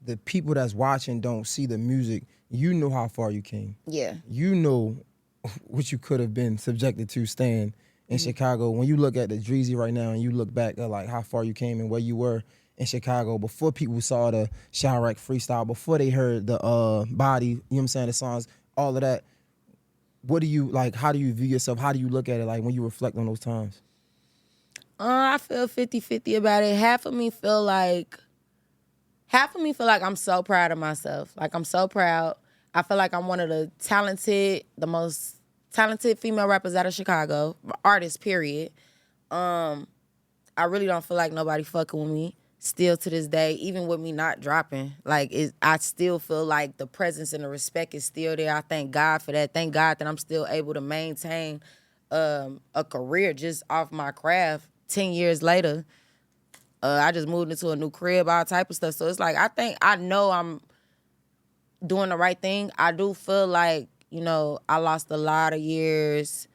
Speaker 2: the people that's watching don't see the music, you know how far you came.
Speaker 3: Yeah.
Speaker 2: You know what you could have been subjected to staying in Chicago. When you look at the Dreezy right now and you look back at like how far you came and where you were in Chicago before people saw the Chirac freestyle, before they heard the body, you know what I'm saying, the songs, all of that. What do you, like, how do you view yourself? How do you look at it, like, when you reflect on those times?
Speaker 3: I feel 50-50 about it. Half of me feel like I'm so proud of myself. Like, I'm so proud. I feel like I'm one of the most talented female rappers out of Chicago, artists, period. I really don't feel like nobody fucking with me still to this day, even with me not dropping. Like, I still feel like the presence and the respect is still there. I thank God for that. Thank God that I'm still able to maintain a career just off my craft 10 years later. I just moved into a new crib, all type of stuff. So it's like, I know I'm doing the right thing. I do feel like, you know, I lost a lot of years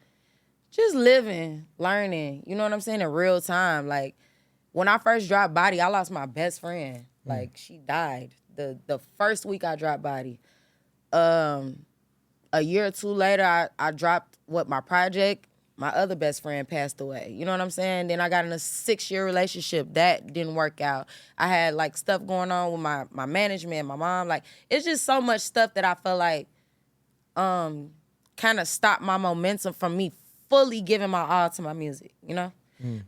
Speaker 3: just living, learning, you know what I'm saying, in real time. Like, when I first dropped Body, I lost my best friend. Like, she died the first week I dropped Body. A year or two later, I dropped my project. My other best friend passed away. You know what I'm saying? Then I got in a 6-year relationship. That didn't work out. I had, like, stuff going on with my management, my mom. Like, it's just so much stuff that I feel like kind of stopped my momentum from me fully giving my all to my music, you know?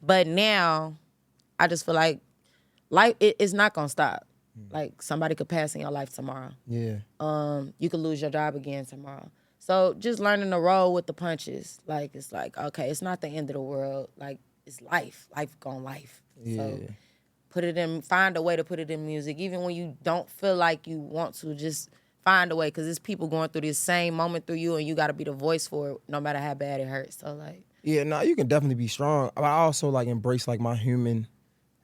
Speaker 3: But now, I just feel like life it's not gonna stop. Like somebody could pass in your life tomorrow.
Speaker 2: Yeah.
Speaker 3: You could lose your job again tomorrow. So just learning to roll with the punches. Like it's like, okay, it's not the end of the world. Like it's life. Life gon' life.
Speaker 2: Yeah.
Speaker 3: So find a way to put it in music. Even when you don't feel like you want to, just find a way. Cause there's people going through this same moment through you and you gotta be the voice for it, no matter how bad it hurts. So like,
Speaker 2: Yeah, no, you can definitely be strong. But I also like embrace like my human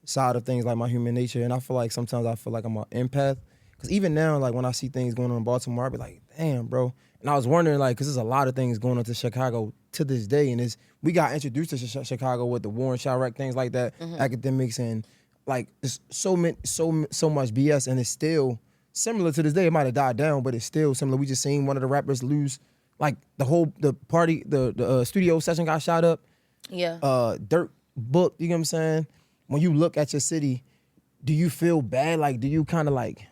Speaker 2: side of things, like my human nature. And I feel like sometimes I feel like I'm an empath. Cause even now, like when I see things going on in Baltimore, I be like, damn, bro. And I was wondering, like, cause there's a lot of things going on to Chicago to this day. And we got introduced to Chicago with the war and Chirac, things like that, academics, and like there's so much BS, and it's still similar to this day. It might have died down, but it's still similar. We just seen one of the rappers lose, like the party, the studio session got shot up.
Speaker 3: yeah.
Speaker 2: Dirt book, you know what I'm saying? When you look at your city, do you feel bad? Like, do you kind of like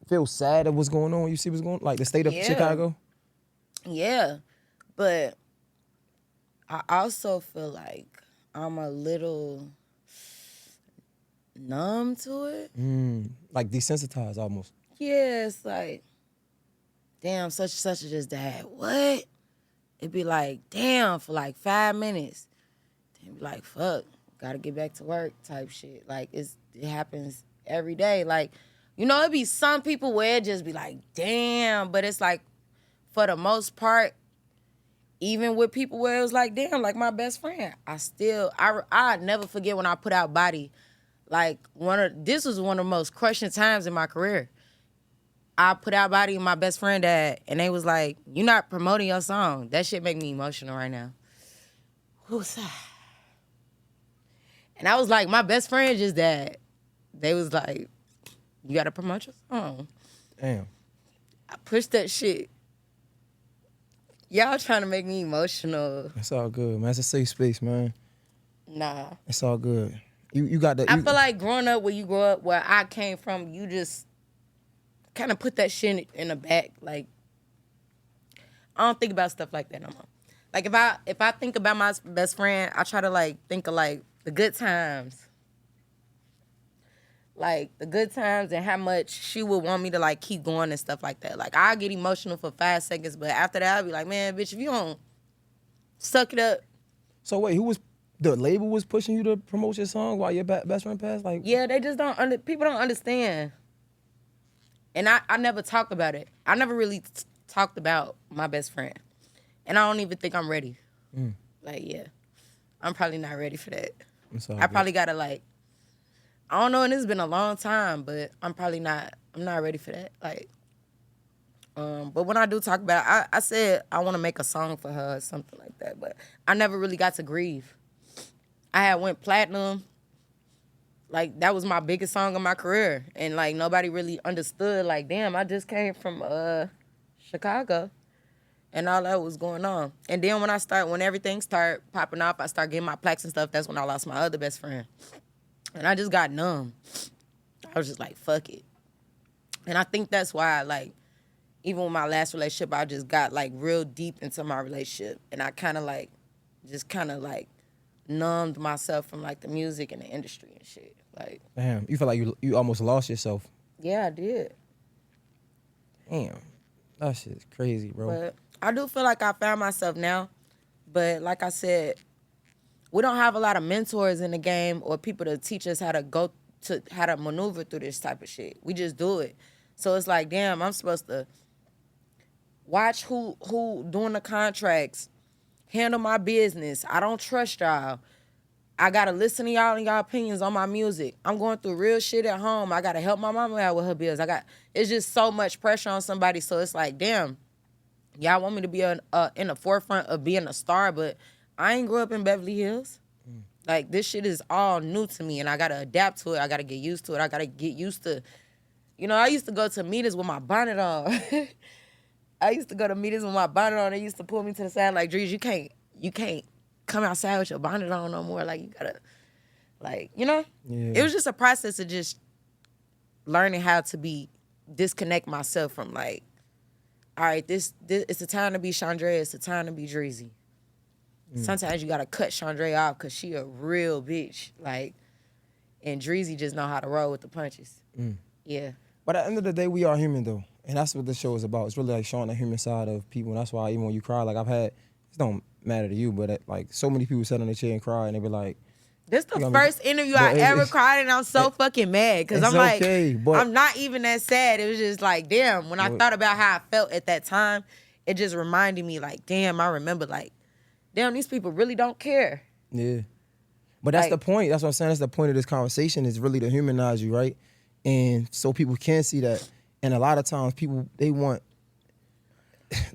Speaker 2: feel sad of what's going on when you see what's going on? Like the state of Chicago?
Speaker 3: Yeah. But I also feel like I'm a little numb to it.
Speaker 2: Like desensitized almost.
Speaker 3: Yeah, it's like, damn, such and such just died. What? It'd be like, damn, for like 5 minutes. Then be like, fuck, gotta get back to work type shit. Like, it happens every day. Like, you know, it'd be some people where it just be like, damn, but it's like, for the most part, even with people where it was like, damn, like my best friend, I never forget when I put out Body. Like, this was one of the most crushing times in my career. I put out Body and my best friend died, and they was like, "You not promoting your song." That shit make me emotional right now. Who's that? And I was like, my best friend just died. They was like, "You gotta promote your song."
Speaker 2: Damn.
Speaker 3: I pushed that shit. Y'all trying to make me emotional.
Speaker 2: It's all good, man. It's a safe space, man.
Speaker 3: Nah.
Speaker 2: It's all good. You got that.
Speaker 3: I feel like growing up where you grow up, where I came from, you just kind of put that shit in the back. Like, I don't think about stuff like that no more. Like, if I think about my best friend, I try to, like, think of, like, the good times. Like, the good times and how much she would want me to, like, keep going and stuff like that. Like, I get emotional for 5 seconds, but after that, I'll be like, man, bitch, if you don't suck it up.
Speaker 2: So wait, the label was pushing you to promote your song while your best friend passed? Like,
Speaker 3: Yeah, they just people don't understand. And I never talk about it. I never really talked about my best friend. And I don't even think I'm ready. Like, yeah, I'm probably not ready for that. I probably gotta, like, I don't know, and it's been a long time, but I'm not ready for that. Like, but when I do talk about it, I said I want to make a song for her or something like that, but I never really got to grieve. I had went platinum. Like, that was my biggest song of my career. And, like, nobody really understood, like, damn, I just came from Chicago and all that was going on. And then when everything started popping off, I started getting my plaques and stuff, that's when I lost my other best friend. And I just got numb. I was just like, fuck it. And I think that's why, like, even with my last relationship, I just got, like, real deep into my relationship. And I kind of, like, numbed myself from, like, the music and the industry and shit. Like,
Speaker 2: damn, you feel like you almost lost yourself.
Speaker 3: Yeah, I did.
Speaker 2: Damn, that shit's crazy, bro.
Speaker 3: But I do feel like I found myself now. But like I said, we don't have a lot of mentors in the game or people to teach us how to maneuver through this type of shit. We just do it. So it's like, damn, I'm supposed to watch who doing the contracts, handle my business. I don't trust y'all. I gotta listen to y'all and y'all opinions on my music. I'm going through real shit at home. I gotta help my mama out with her bills. It's just so much pressure on somebody. So it's like, damn, y'all want me to be in the forefront of being a star, but I ain't grew up in Beverly Hills. Like, this shit is all new to me, and I gotta adapt to it. I gotta get used to it. I gotta get used to, I used to go to meetings with my bonnet on. I used to go to meetings with my bonnet on. They used to pull me to the side like, Dreezy, you can't come outside with your bonnet on no more. Like, you gotta, like,
Speaker 2: Yeah.
Speaker 3: It was just a process of just learning how to disconnect myself from, like, all right, this it's a time to be Chandra, it's a time to be Dreezy. Sometimes you gotta cut Chandra off because she a real bitch. Like, and Dreezy just know how to roll with the punches. Yeah.
Speaker 2: But at the end of the day, we are human though. And that's what this show is about. It's really like showing the human side of people. And that's why even when you cry, like I've had, it don't matter to you, but like so many people sit on their chair and cry and they be like,
Speaker 3: this the first interview I ever cried, and I'm so fucking mad because I'm like, I'm not even that sad. It was just like, damn, when I thought about how I felt at that time, it just reminded me like, damn, I remember like, damn, these people really don't care.
Speaker 2: Yeah. But that's the point. That's what I'm saying. That's the point of this conversation is really to humanize you, right? And so people can see that. And a lot of times people, they want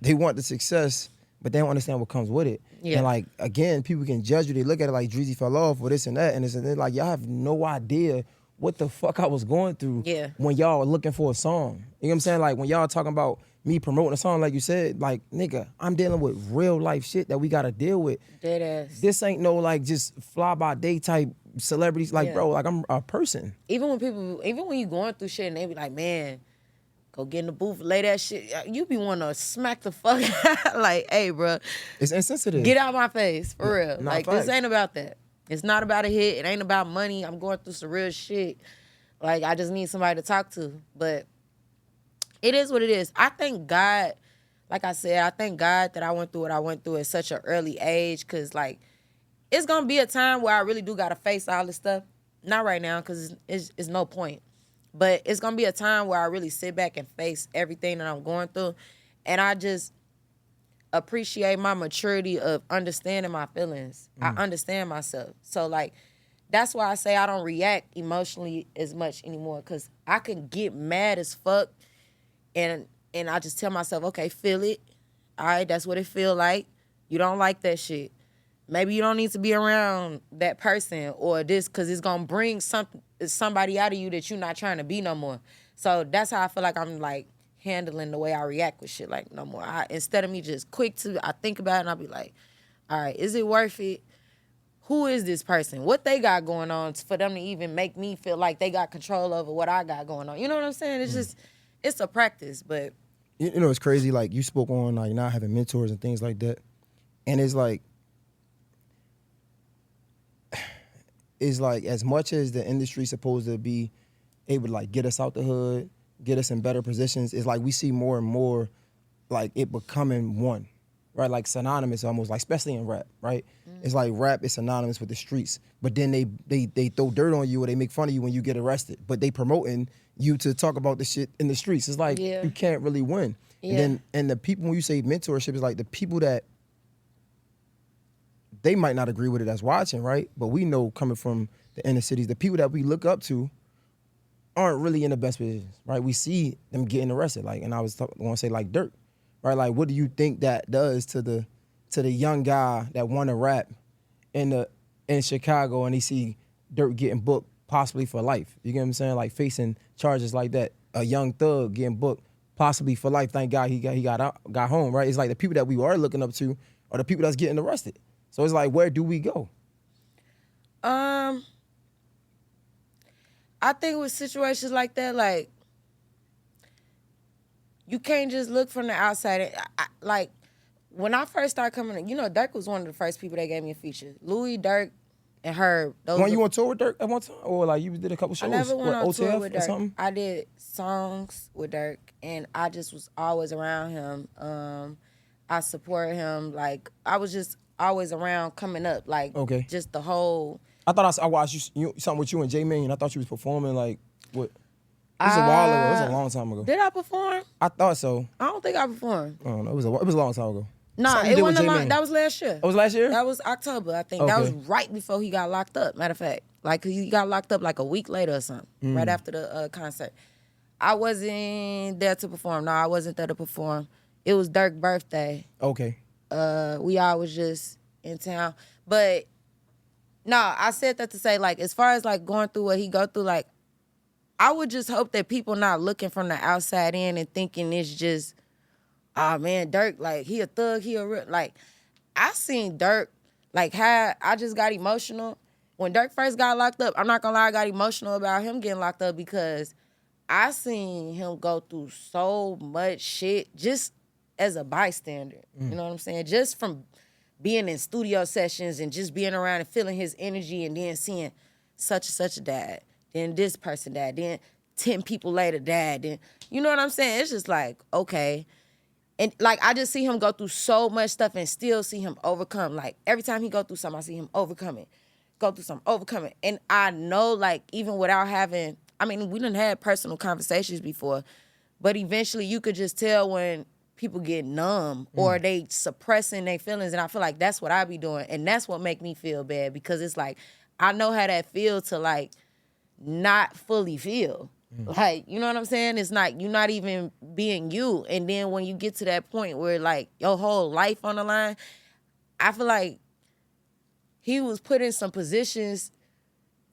Speaker 2: the success, but they don't understand what comes with it. Yeah. And like, again, people can judge you. They look at it like Dreezy fell off or this and that. And they're like, y'all have no idea what the fuck I was going through when y'all were looking for a song. You know what I'm saying? Like when y'all talking about me promoting a song, like you said, like, nigga, I'm dealing with real life shit that we got to deal with.
Speaker 3: Dead ass.
Speaker 2: This ain't no like just fly by day type celebrities. Like, bro, like I'm a person.
Speaker 3: Even when you going through shit and they be like, man, go get in the booth, lay that shit. You be wanting to smack the fuck out. Like, hey, bro.
Speaker 2: It's insensitive.
Speaker 3: Get out my face, for real. Like, this ain't about that. It's not about a hit. It ain't about money. I'm going through some real shit. Like, I just need somebody to talk to. But it is what it is. I thank God, like I said, I thank God that I went through what I went through at such an early age because, like, it's going to be a time where I really do got to face all this stuff. Not right now because it's no point. But it's going to be a time where I really sit back and face everything that I'm going through. And I just appreciate my maturity of understanding my feelings. I understand myself. So, like, that's why I say I don't react emotionally as much anymore because I can get mad as fuck and I just tell myself, okay, feel it. All right, that's what it feel like. You don't like that shit. Maybe you don't need to be around that person or this because it's going to bring somebody out of you that you're not trying to be no more. So that's how I feel like I'm, like, handling the way I react with shit, like, no more. Instead of me just I think about it and I'll be like, all right, is it worth it? Who is this person? What they got going on for them to even make me feel like they got control over what I got going on? You know what I'm saying? It's just, it's a practice, but.
Speaker 2: You know, it's crazy. Like, you spoke on, like, not having mentors and things like that. And it's like as much as the industry's supposed to be able to like get us out the hood, get us in better positions, it's like we see more and more like it becoming one, right? Like synonymous almost, like especially in rap, right? It's like rap is synonymous with the streets, but then they throw dirt on you or they make fun of you when you get arrested, but they promoting you to talk about the shit in the streets. It's like you can't really win. And the people, when you say mentorship, is like the people that they might not agree with it as watching, right? But we know coming from the inner cities, the people that we look up to aren't really in the best positions, right? We see them getting arrested, like, and I was going to say like Dirk, right? Like, what do you think that does to the young guy that want to rap in Chicago and he see Dirk getting booked possibly for life? You get what I'm saying? Like facing charges like that, a young thug getting booked possibly for life. Thank God he got home, right? It's like the people that we are looking up to are the people that's getting arrested. So it's like, where do we go?
Speaker 3: I think with situations like that, like, you can't just look from the outside. Like, when I first started coming, you know, Dirk was one of the first people that gave me a feature. Louis, Dirk, and Herb.
Speaker 2: When you on tour with Dirk at one time? Or like you did a couple shows?
Speaker 3: I never went on tour with Dirk.
Speaker 2: Something?
Speaker 3: I did songs with Dirk, and I just was always around him. I supported him. Like, I was just always around coming up. Like, just the whole...
Speaker 2: I thought I watched you something with you and J Million. I thought you was performing like what? It was a while ago. It was a long time ago.
Speaker 3: Did I perform?
Speaker 2: I thought so.
Speaker 3: I don't think I performed.
Speaker 2: I don't know. It was a long time ago.
Speaker 3: Nah, it wasn't long. That was last year.
Speaker 2: It was last year?
Speaker 3: That was October, I think. That was right before he got locked up. Matter of fact, like he got locked up like a week later or something. Right after the concert. I wasn't there to perform. No, I wasn't there to perform. It was Dirk's birthday.
Speaker 2: Okay.
Speaker 3: We all was just in town, but. No, I said that to say, like, as far as, like, going through what he go through, like, I would just hope that people not looking from the outside in and thinking it's just, oh, man, Dirk, like, he a thug, he a real, like, I seen Dirk, like, how I just got emotional. When Dirk first got locked up, I'm not gonna lie, I got emotional about him getting locked up because I seen him go through so much shit just as a bystander. You know what I'm saying? Just from being in studio sessions and just being around and feeling his energy, and then seeing such and such died, then this person died, then 10 people later died, then, you know what I'm saying? It's just like, okay. And like, I just see him go through so much stuff and still see him overcome. Like, every time he go through something, I see him overcoming. Go through something, overcoming. And I know, like, even without having, I mean, we done had personal conversations before, but eventually you could just tell when people get numb or they suppressing their feelings. And I feel like that's what I be doing. And that's what make me feel bad, because it's like, I know how that feel to, like, not fully feel. Like, you know what I'm saying? It's not, you're not even being you. And then when you get to that point where, like, your whole life on the line, I feel like he was put in some positions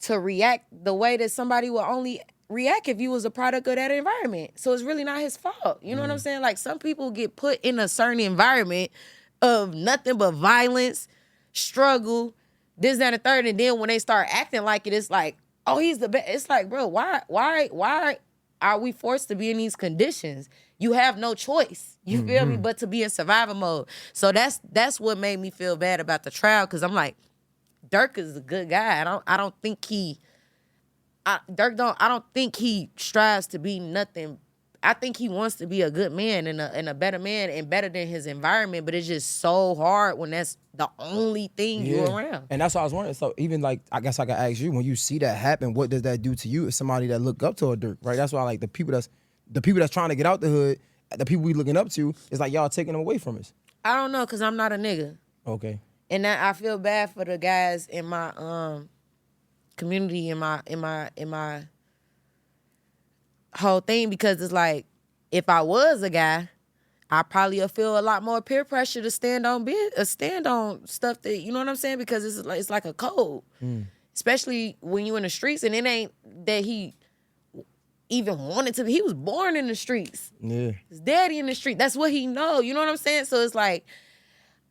Speaker 3: to react the way that somebody would only react if you was a product of that environment. So it's really not his fault. You know what I'm saying? Like, some people get put in a certain environment of nothing but violence, struggle, this, that, and the third. And then when they start acting like it, it's like, oh, he's the best. It's like, bro, why are we forced to be in these conditions? You have no choice. You feel me? But to be in survival mode. So that's what made me feel bad about the trial, because I'm like, Dirk is a good guy. I don't think he strives to be nothing. I think he wants to be a good man and a better man and better than his environment, but it's just so hard when that's the only thing you're around.
Speaker 2: And that's what I was wondering. So even, like, I guess I could ask you, when you see that happen, what does that do to you as somebody that look up to a Dirk, right? That's why, like, the people that's trying to get out the hood, the people we looking up to, is like, y'all taking them away from us.
Speaker 3: I don't know, because I'm not a nigga.
Speaker 2: Okay.
Speaker 3: And that, I feel bad for the guys in my community, in my whole thing, because it's like, if I was a guy, I probably would feel a lot more peer pressure to stand on stuff that, you know what I'm saying? Because it's like a code, especially when you in the streets, and it ain't that he even wanted to be. He was born in the streets.
Speaker 2: Yeah.
Speaker 3: His daddy in the street. That's what he know. You know what I'm saying? So it's like,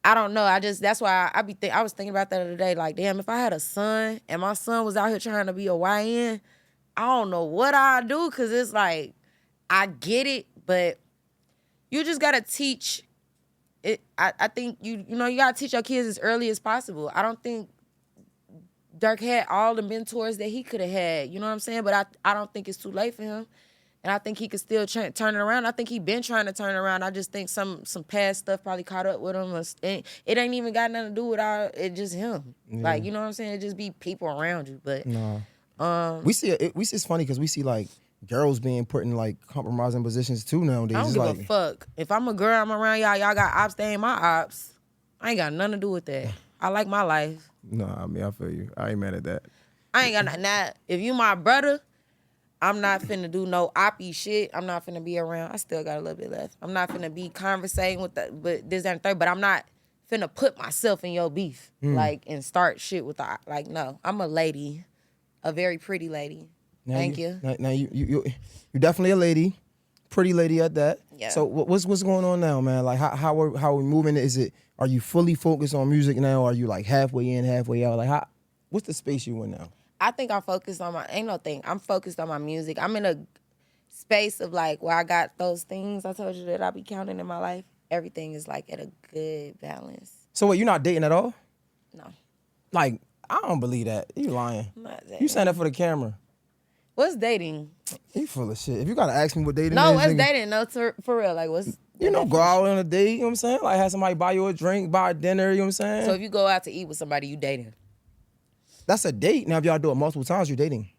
Speaker 3: I don't know. That's why I was thinking about that the other day. Like, damn, if I had a son and my son was out here trying to be a YN, I don't know what I'd do, because it's like, I get it, but you just gotta teach it. I think you gotta teach your kids as early as possible. I don't think Dirk had all the mentors that he could have had. You know what I'm saying? But I don't think it's too late for him. And I think he could still turn it around. I think he been trying to turn it around. I just think some past stuff probably caught up with him. It ain't even got nothing to do with it just him. Yeah. Like, you know what I'm saying? It just be people around you. But
Speaker 2: we see it's funny because we see, like, girls being put in, like, compromising positions too nowadays.
Speaker 3: I don't give a fuck. If I'm a girl, I'm around y'all got ops, they ain't my ops. I ain't got nothing to do with that. I like my life.
Speaker 2: No, I mean, I feel you. I ain't mad at that.
Speaker 3: I ain't got nothing. Now, if you my brother, I'm not finna do no oppy shit. I'm not finna be around. I still got a little bit left. I'm not finna be conversating with but this, that, and third. But I'm not finna put myself in your beef, like, and start shit with the, like, no. I'm a lady, a very pretty lady.
Speaker 2: Now
Speaker 3: Thank you.
Speaker 2: Now you're definitely a lady, pretty lady at that.
Speaker 3: Yeah.
Speaker 2: So what's going on now, man? Like, how are we moving? Are you fully focused on music now? Are you, like, halfway in, halfway out? Like, what's the space you in now?
Speaker 3: I think I'm focused on I'm focused on my music. I'm in a space of, like, where I got those things I told you that I be counting in my life. Everything is, like, at a good balance.
Speaker 2: So what, you're not dating at all?
Speaker 3: No.
Speaker 2: Like, I don't believe that. You lying.
Speaker 3: I'm not dating.
Speaker 2: You saying that for the camera.
Speaker 3: What's dating?
Speaker 2: You full of shit. If you gotta ask me what dating
Speaker 3: No,
Speaker 2: is,
Speaker 3: what's
Speaker 2: nigga,
Speaker 3: dating? No, for real. Like, what's...
Speaker 2: You know, go out on a date, you know what I'm saying? Like, have somebody buy you a drink, buy a dinner, you know what I'm saying?
Speaker 3: So if you go out to eat with somebody, you dating?
Speaker 2: That's a date. Now, if y'all do it multiple times, you're dating.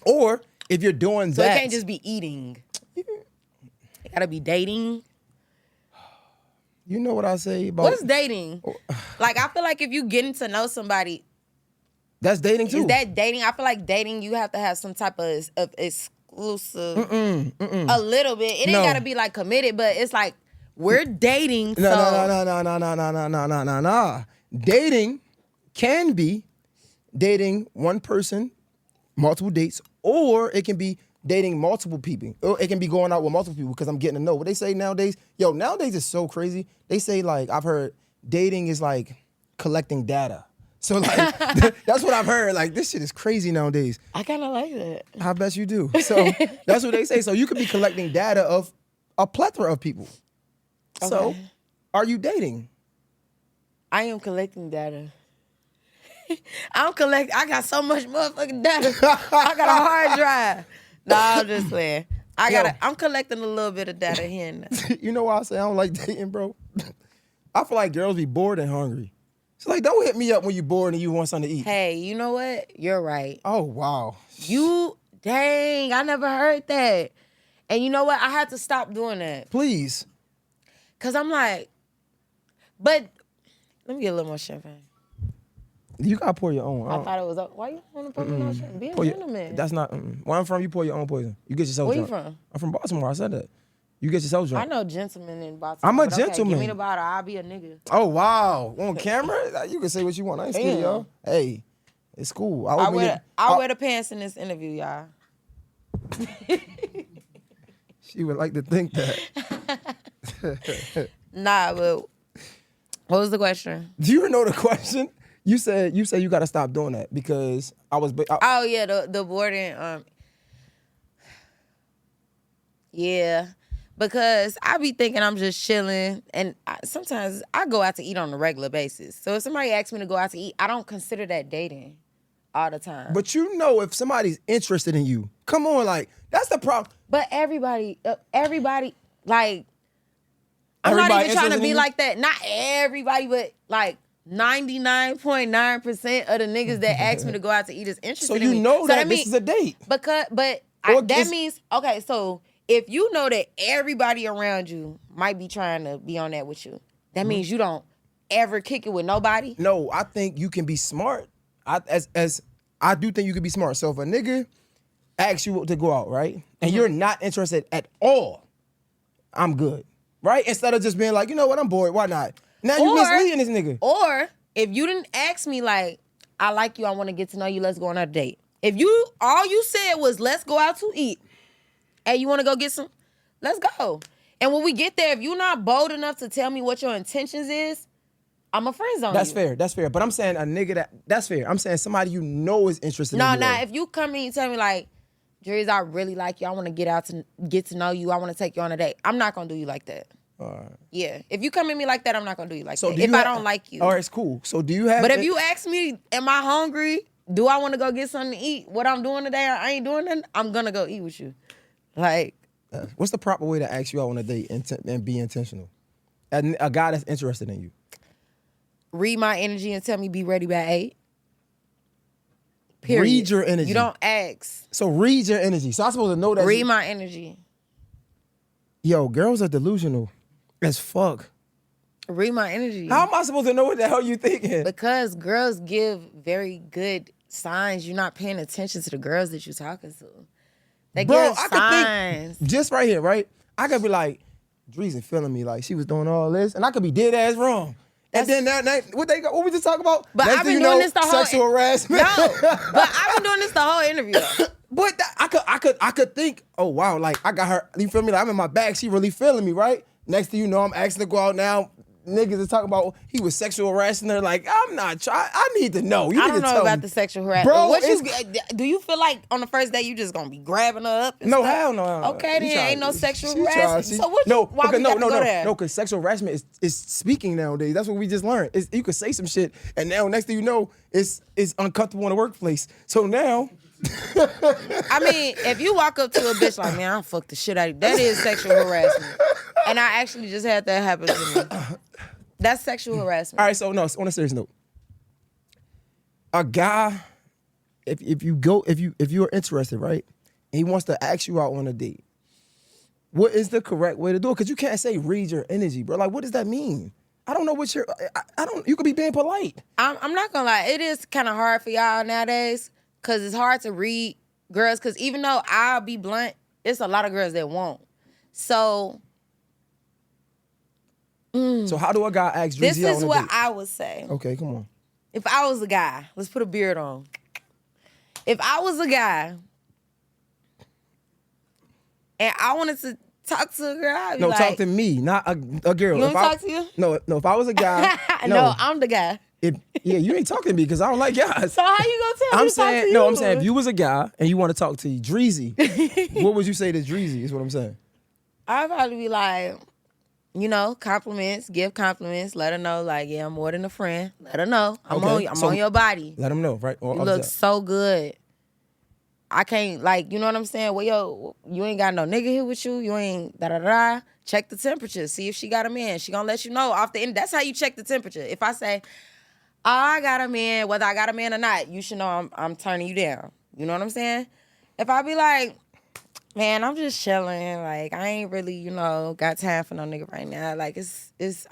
Speaker 2: Or if you're doing
Speaker 3: So
Speaker 2: that...
Speaker 3: it can't just be eating. It gotta be dating.
Speaker 2: You know what I say about...
Speaker 3: What's dating? Like, I feel like if you getting to know somebody...
Speaker 2: That's dating too.
Speaker 3: Is that dating? I feel like dating, you have to have some type of exclusive... A little bit. It ain't gotta be, like, committed, but it's like, we're dating,
Speaker 2: No. Dating can be dating one person, multiple dates, or it can be dating multiple people. Or it can be going out with multiple people because I'm getting to know. What they say nowadays, nowadays it's so crazy. They say, like, I've heard dating is like collecting data. So, like, that's what I've heard. Like, this shit is crazy nowadays.
Speaker 3: I kind of like that.
Speaker 2: I bet you do. So that's what they say. So you could be collecting data of a plethora of people. So,
Speaker 3: Okay.
Speaker 2: are you dating?
Speaker 3: I am collecting data. I got so much motherfucking data. I got a hard drive. No, I'm just playing. I'm collecting a little bit of data here and there.
Speaker 2: You know why I say I don't like dating, bro? I feel like girls be bored and hungry. It's like, don't hit me up when you're bored and you want something to eat.
Speaker 3: Hey, you know what? You're right.
Speaker 2: Oh, wow.
Speaker 3: Dang, I never heard that. And you know what? I had to stop doing that.
Speaker 2: Please.
Speaker 3: Because I'm like, but let me get a little more champagne.
Speaker 2: You got to pour your own.
Speaker 3: I thought it was, why you want to pour me no champagne? Be a gentleman.
Speaker 2: That's not, where I'm from, you pour your own poison. You get yourself
Speaker 3: Where
Speaker 2: drunk.
Speaker 3: you from?
Speaker 2: I'm from Baltimore. I said that. You get yourself drunk.
Speaker 3: I know gentlemen in Baltimore.
Speaker 2: I'm a
Speaker 3: but okay,
Speaker 2: gentleman.
Speaker 3: give me the bottle. I'll be a nigga.
Speaker 2: Oh, wow. On camera? You can say what you want. I ain't scared,
Speaker 3: Damn.
Speaker 2: y'all. Hey, it's cool.
Speaker 3: I'll wear the pants in this interview, y'all.
Speaker 2: She would like to think that.
Speaker 3: Nah, but what was the question?
Speaker 2: Do you know the question? You said you got to stop doing that because
Speaker 3: Oh yeah, the boarding. Yeah, because I be thinking I'm just chilling, and sometimes I go out to eat on a regular basis. So if somebody asks me to go out to eat, I don't consider that dating all the time.
Speaker 2: But you know, if somebody's interested in you, come on, like that's the problem.
Speaker 3: But everybody, like, I'm
Speaker 2: Everybody
Speaker 3: not even trying
Speaker 2: interested
Speaker 3: to
Speaker 2: in
Speaker 3: be
Speaker 2: you?
Speaker 3: like that. Not everybody, but like 99.9% of the niggas that ask me to go out to eat is interested
Speaker 2: So
Speaker 3: in
Speaker 2: you
Speaker 3: me.
Speaker 2: know that
Speaker 3: means-
Speaker 2: this is a date.
Speaker 3: But
Speaker 2: Or
Speaker 3: that
Speaker 2: it's-
Speaker 3: means, okay, so if you know that everybody around you might be trying to be on that with you, that means you don't ever kick it with nobody?
Speaker 2: No, I think you can be smart. I do think you can be smart. So if a nigga asks you to go out, right, and you're not interested at all, I'm good, right? Instead of just being like, you know what, I'm bored. Why not? Now you misleading this nigga.
Speaker 3: Or if you didn't ask me like, I like you, I want to get to know you, let's go on a date. If all you said was let's go out to eat, hey, you want to go get some? Let's go. And when we get there, if you're not bold enough to tell me what your intentions is, I'm a friend zone.
Speaker 2: That's fair. That's fair. But I'm saying a nigga that's fair. I'm saying somebody you know is interested in you.
Speaker 3: No, if you come in and tell me like, Dreezy, I really like you, I want to get to know you, I want to take you on a date, I'm not going to do you like that.
Speaker 2: All right.
Speaker 3: Yeah. If you come at me like that, I'm not going to do you like
Speaker 2: So
Speaker 3: that.
Speaker 2: do
Speaker 3: If
Speaker 2: you
Speaker 3: I
Speaker 2: ha-
Speaker 3: don't like you.
Speaker 2: All right, it's cool. So do you have?
Speaker 3: But if you ask me, am I hungry? Do I want to go get something to eat? What I'm doing today, I ain't doing nothing. I'm going to go eat with you. Like.
Speaker 2: What's the proper way to ask you out on a date and be intentional? A guy that's interested in you.
Speaker 3: Read my energy and tell me be ready by 8. Period.
Speaker 2: Read your energy.
Speaker 3: You don't ask.
Speaker 2: So read your energy. So I'm supposed to know that.
Speaker 3: Read my energy.
Speaker 2: Yo, girls are delusional as fuck.
Speaker 3: Read my energy.
Speaker 2: How am I supposed to know what the hell you thinking?
Speaker 3: Because girls give very good signs. You're not paying attention to the girls that you're talking to. They give
Speaker 2: I
Speaker 3: signs.
Speaker 2: could think just right here, right? I could be like, Dreezy feeling me like she was doing all this, and I could be dead ass wrong. And then that night, what we just talking about?
Speaker 3: But
Speaker 2: Next
Speaker 3: I've
Speaker 2: thing
Speaker 3: been
Speaker 2: you
Speaker 3: doing
Speaker 2: know,
Speaker 3: this the whole
Speaker 2: sexual harassment.
Speaker 3: No, but I've been doing this the whole interview.
Speaker 2: But I could think, oh wow, like I got her. You feel me? Like I'm in my bag. She really feeling me, right? Next thing you know, I'm asking to go out now. Niggas is talking about he was sexual harassing her. Like I'm not trying. I need to know. You
Speaker 3: I
Speaker 2: need
Speaker 3: don't
Speaker 2: to
Speaker 3: know
Speaker 2: tell
Speaker 3: about
Speaker 2: me.
Speaker 3: the sexual harassment.
Speaker 2: Bro,
Speaker 3: Do you feel like on the first day you just gonna be grabbing her up? And
Speaker 2: No,
Speaker 3: stuff?
Speaker 2: hell no.
Speaker 3: Okay, then ain't no sexual harassment. So why
Speaker 2: okay,
Speaker 3: we got to go there?
Speaker 2: No, because sexual harassment is speaking nowadays. That's what we just learned. You could say some shit, and now next thing you know, it's uncomfortable in the workplace. So now.
Speaker 3: I mean, if you walk up to a bitch like, man, I'll fuck the shit out of you, that is sexual harassment. And I actually just had that happen to me. That's sexual harassment.
Speaker 2: All right, so no, on a serious note, a guy, if you are interested, right, and he wants to ask you out on a date, what is the correct way to do it? Because you can't say read your energy, bro. Like, what does that mean? I don't know what you're. I don't. You could be being polite.
Speaker 3: I'm not gonna lie, it is kind of hard for y'all nowadays because it's hard to read girls. Because even though I'll be blunt, it's a lot of girls that won't. So.
Speaker 2: So how do a guy ask Dreezy
Speaker 3: This
Speaker 2: out
Speaker 3: is
Speaker 2: on a
Speaker 3: what
Speaker 2: date?
Speaker 3: I would say.
Speaker 2: Okay, come on.
Speaker 3: If I was a guy, let's put a beard on. If I was a guy and I wanted to talk to a girl, I'd be
Speaker 2: No,
Speaker 3: like,
Speaker 2: talk to me, not a girl.
Speaker 3: You want
Speaker 2: If
Speaker 3: me to
Speaker 2: I-
Speaker 3: talk to you?
Speaker 2: No. If I was a guy,
Speaker 3: no, I'm the guy.
Speaker 2: Yeah, you ain't talking to me because I don't like guys.
Speaker 3: So how you gonna tell me
Speaker 2: I'm
Speaker 3: to talk to
Speaker 2: saying
Speaker 3: you?
Speaker 2: no. I'm saying if you was a guy and you want to talk to Dreezy, what would you say to Dreezy? Is what I'm saying.
Speaker 3: I'd probably be like, compliments, give compliments, let her know, like, yeah, I'm more than a friend. Let her know. I'm on your body.
Speaker 2: Let them know, right?
Speaker 3: You look so good. I can't, like, you know what I'm saying? Well, you ain't got no nigga here with you. You ain't da-da-da. Check the temperature. See if she got a man. She gonna let you know off the end. That's how you check the temperature. If I say, I got a man, whether I got a man or not, you should know I'm turning you down. You know what I'm saying? If I be like, man, I'm just chilling. Like, I ain't really, got time for no nigga right now. Like,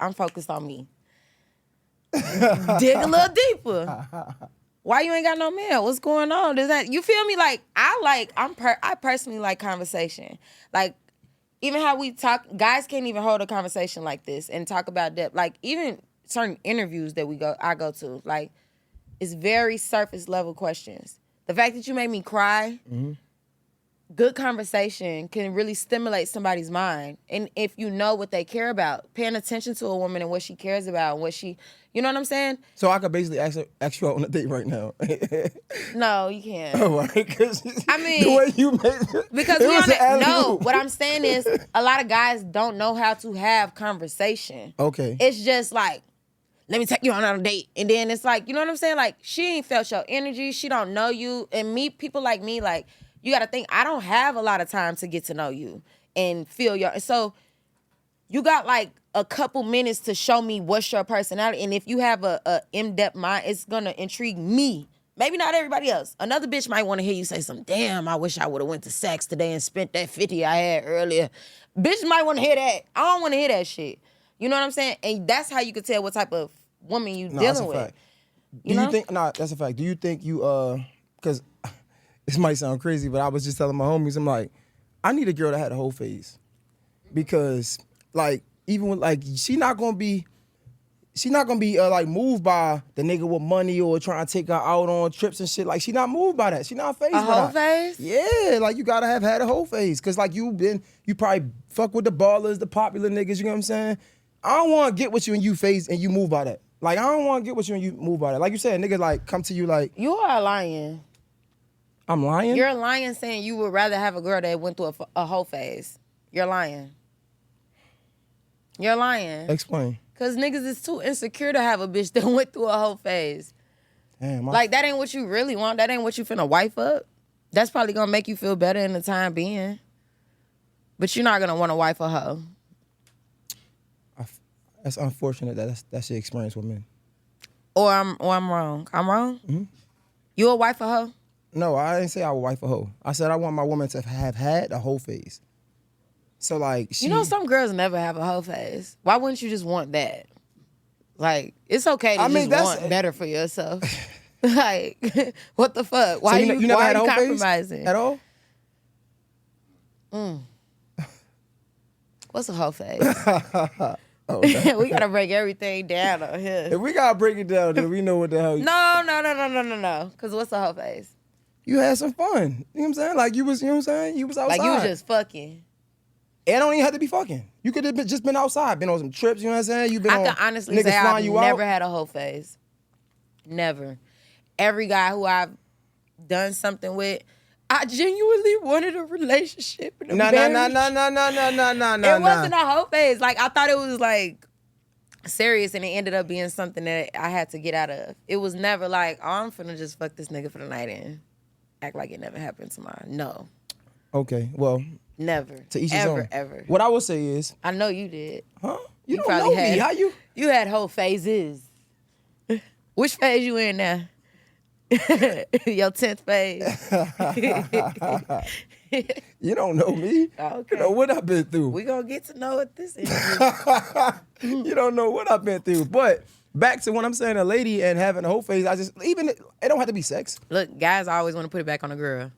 Speaker 3: I'm focused on me. Dig a little deeper. Why you ain't got no man? What's going on? You feel me? Like, I personally like conversation. Like, even how we talk, guys can't even hold a conversation like this and talk about depth. Like, even certain interviews that I go to, like, it's very surface level questions. The fact that you made me cry, good conversation can really stimulate somebody's mind. And if you know what they care about, paying attention to a woman and what she cares about, and what she, you know what I'm saying?
Speaker 2: So I could basically ask you out on a date right now.
Speaker 3: No, you can't.
Speaker 2: Oh, right.
Speaker 3: I mean,
Speaker 2: the way you made it,
Speaker 3: because what I'm saying is a lot of guys don't know how to have conversation.
Speaker 2: Okay.
Speaker 3: It's just like, let me take you on a date. And then it's like, you know what I'm saying? Like, she ain't felt your energy. She don't know you. And people like me, like, you got to think, I don't have a lot of time to get to know you and feel so you got like a couple minutes to show me what's your personality. And if you have a in-depth mind, it's going to intrigue me. Maybe not everybody else. Another bitch might want to hear you say something, damn, I wish I would have went to Saks today and spent that 50 I had earlier. Bitch might want to hear that. I don't want to hear that shit. You know what I'm saying? And that's how you could tell what type of woman you dealing with.
Speaker 2: Fact. That's a fact. Do you think you, because this might sound crazy, but I was just telling my homies, I'm like, I need a girl that had a whole phase. Because, like, even with, like, she not gonna be like moved by the nigga with money or trying to take her out on trips and shit. Like, she not moved by that. She not phased by that.
Speaker 3: A whole phase?
Speaker 2: Yeah, like, you gotta have had a whole phase. Cause like you probably fuck with the ballers, the popular niggas, you know what I'm saying? I don't wanna get with you and you phase and you move by that. Like, I don't wanna get with you and you move by that. Like you said, niggas like come to you like,
Speaker 3: you are lying.
Speaker 2: I'm lying?
Speaker 3: You're lying saying you would rather have a girl that went through a whole phase. You're lying. You're lying.
Speaker 2: Explain.
Speaker 3: Because niggas is too insecure to have a bitch that went through a whole phase.
Speaker 2: Damn,
Speaker 3: like, that ain't what you really want. That ain't what you finna wife up. That's probably gonna make you feel better in the time being. But you're not gonna want to wife a hoe.
Speaker 2: That's unfortunate that that's your experience with men.
Speaker 3: Or I'm wrong. I'm wrong?
Speaker 2: Mm-hmm.
Speaker 3: You a wife a hoe?
Speaker 2: No, I didn't say I would wife a hoe. I said I want my woman to have had a whole phase. So, like,
Speaker 3: some girls never have a whole phase. Why wouldn't you just want that? Like, it's okay to want better for yourself. Like, what the fuck? Why
Speaker 2: so you never had a whole
Speaker 3: compromising?
Speaker 2: Phase at all?
Speaker 3: What's a whole phase?
Speaker 2: Oh, no.
Speaker 3: We gotta break everything down on here.
Speaker 2: If we gotta break it down, then we know what the hell.
Speaker 3: No. Because what's a whole phase?
Speaker 2: You had some fun. You know what I'm saying? Like, you was, you know what I'm saying? You was outside.
Speaker 3: Like, you was just fucking.
Speaker 2: It don't even have to be fucking. You could have just been outside, been on some trips, you know what I'm saying? You been
Speaker 3: I can honestly say I've never had a whole phase. Never. Every guy who I've done something with, I genuinely wanted a relationship.
Speaker 2: No. It
Speaker 3: wasn't a whole phase. Like, I thought it was, like, serious, and it ended up being something that I had to get out of. It was never like, oh, I'm finna just fuck this nigga for the night and act like it never happened tomorrow. No.
Speaker 2: Okay, well.
Speaker 3: Never.
Speaker 2: To each his own.
Speaker 3: Ever.
Speaker 2: What I will say is.
Speaker 3: I know you did.
Speaker 2: Huh? You don't know me. How you?
Speaker 3: You had whole phases. Which phase you in now? Your 10th phase.
Speaker 2: You don't know me.
Speaker 3: Okay.
Speaker 2: You know what I've been through.
Speaker 3: We gonna get to know what this is.
Speaker 2: You don't know what I've been through. But back to when I'm saying a lady and having a whole phase, it don't have to be sex.
Speaker 3: Look, guys always want to put it back on a girl.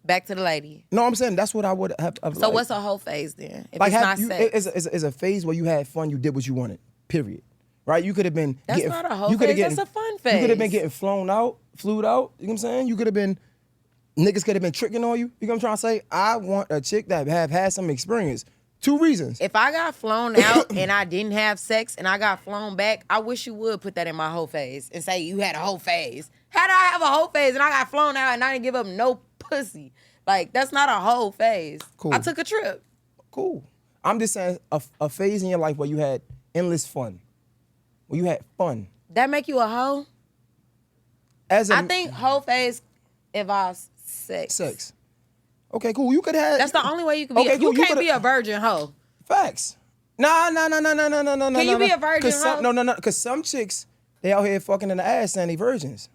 Speaker 3: Back to the lady.
Speaker 2: No, I'm saying that's what I would have.
Speaker 3: So what's a whole phase then? If like it's not sex.
Speaker 2: It's a phase where you had fun, you did what you wanted, period. Right? You could have been
Speaker 3: That's not a whole phase, that's a fun phase.
Speaker 2: You could have been getting flued out, you know what I'm saying? You could have been, niggas could have been tricking on you. You know what I'm trying to say? I want a chick that have had some experience. 2 reasons.
Speaker 3: If I got flown out and I didn't have sex and I got flown back, I wish you would put that in my whole phase and say you had a whole phase. How did I have a whole phase and I got flown out and I didn't give up no pussy? Like, that's not a whole phase.
Speaker 2: Cool.
Speaker 3: I took a trip.
Speaker 2: Cool. I'm just saying a phase in your life where you had endless fun. Where you had fun.
Speaker 3: That make you a hoe? I think hoe phase involves sex.
Speaker 2: Okay, cool. You could have.
Speaker 3: That's the only way you can be.
Speaker 2: Okay, cool.
Speaker 3: You can't be a virgin hoe.
Speaker 2: Facts. Nah.
Speaker 3: Can you be a virgin hoe?
Speaker 2: No. Because some chicks, they out here fucking in the ass saying they virgins.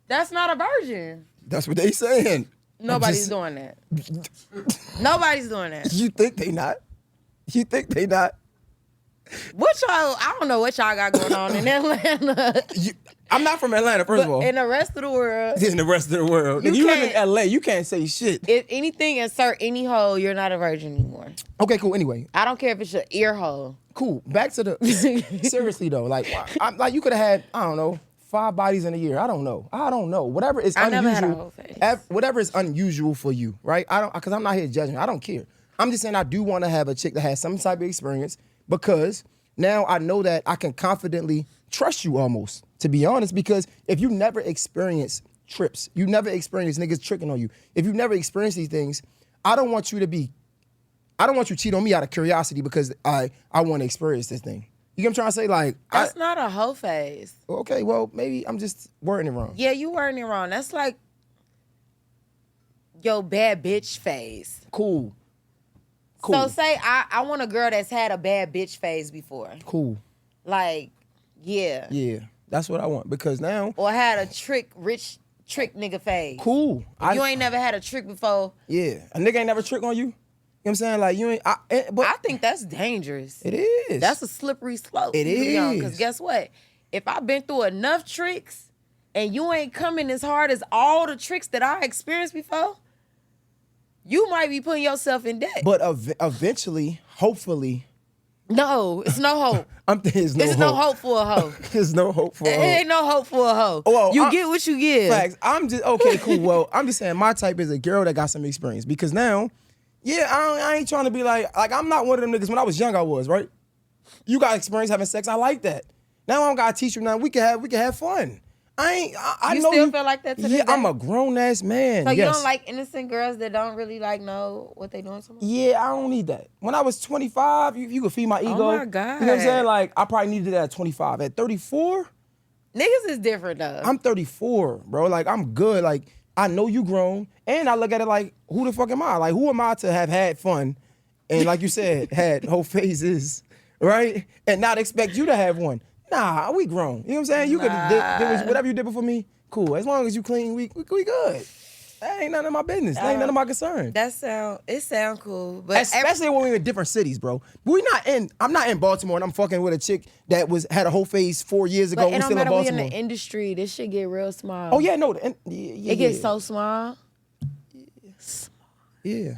Speaker 3: That's not a virgin.
Speaker 2: That's what they saying.
Speaker 3: Nobody's doing that. Nobody's doing that.
Speaker 2: You think they not?
Speaker 3: What y'all? I don't know what y'all got going on in Atlanta.
Speaker 2: I'm not from Atlanta, first of all.
Speaker 3: In the rest of the world.
Speaker 2: In the rest of the world. You live in LA, you can't say shit.
Speaker 3: If anything, insert any hole, you're not a virgin anymore.
Speaker 2: Okay, cool. Anyway.
Speaker 3: I don't care if it's your ear hole.
Speaker 2: Cool. Back to the seriously though. Like you could have had, I don't know, 5 bodies in a year. I don't know. Whatever is unusual.
Speaker 3: Never had a whole face.
Speaker 2: Whatever is unusual for you, right? Because I'm not here judging. I don't care. I'm just saying I do want to have a chick that has some type of experience because now I know that I can confidently trust you almost, to be honest, because if you never experience trips, you never experience niggas tricking on you, if you never experience these things, I don't want you to cheat on me out of curiosity because I want to experience this thing. You get what I'm trying to say? Like
Speaker 3: that's not a hoe phase.
Speaker 2: Okay, well, maybe I'm just wording it wrong.
Speaker 3: Yeah, you wording it wrong. That's like your bad bitch phase.
Speaker 2: Cool.
Speaker 3: So say I want a girl that's had a bad bitch phase before.
Speaker 2: Cool.
Speaker 3: Like, yeah.
Speaker 2: Yeah, that's what I want because now.
Speaker 3: Or had a rich trick nigga phase.
Speaker 2: Cool.
Speaker 3: You ain't never had a trick before.
Speaker 2: Yeah, a nigga ain't never trick on you. You know what I'm saying? Like, you ain't. But
Speaker 3: I think that's dangerous.
Speaker 2: It is.
Speaker 3: That's a slippery slope.
Speaker 2: It is.
Speaker 3: Because guess what? If I've been through enough tricks and you ain't coming as hard as all the tricks that I experienced before, you might be putting yourself in debt.
Speaker 2: But eventually, hopefully.
Speaker 3: No, it's no hope.
Speaker 2: There's
Speaker 3: no hope for a hoe.
Speaker 2: There's no hope for a hoe.
Speaker 3: Ain't no hope for a hoe.
Speaker 2: Well,
Speaker 3: you get what you give.
Speaker 2: Facts. I'm just, okay, cool. Well, I'm just saying my type is a girl that got some experience because now, yeah, I ain't trying to be like I'm not one of them niggas. When I was young, I was, right? You got experience having sex. I like that. Now I don't gotta teach you now. We can have fun. I
Speaker 3: you
Speaker 2: know
Speaker 3: still feel like that today?
Speaker 2: Yeah, I'm a grown ass man.
Speaker 3: So you don't like innocent girls that don't really know what they doing so much?
Speaker 2: Yeah, I don't need that. When I was 25, you could feed my ego.
Speaker 3: Oh my God.
Speaker 2: You know what I'm saying? Like I probably needed that at 25. At 34,
Speaker 3: niggas is different though.
Speaker 2: I'm 34, bro. Like I'm good. Like I know you grown, and I look at it like, who the fuck am I? Like who am I to have had fun, and like you said, had whole phases, right? And not expect you to have one. Nah, we grown. You know what I'm saying? You could did whatever you did before me. Cool. As long as you clean, we good. That ain't none of my business. That ain't none of my concern.
Speaker 3: It sound cool, but
Speaker 2: especially when we're in different cities, bro. I'm not in Baltimore and I'm fucking with a chick that had a whole phase 4 years ago.
Speaker 3: But it don't matter. We in
Speaker 2: Baltimore.
Speaker 3: the industry. This shit get real small.
Speaker 2: Oh yeah, no.
Speaker 3: It gets so small.
Speaker 2: Yeah.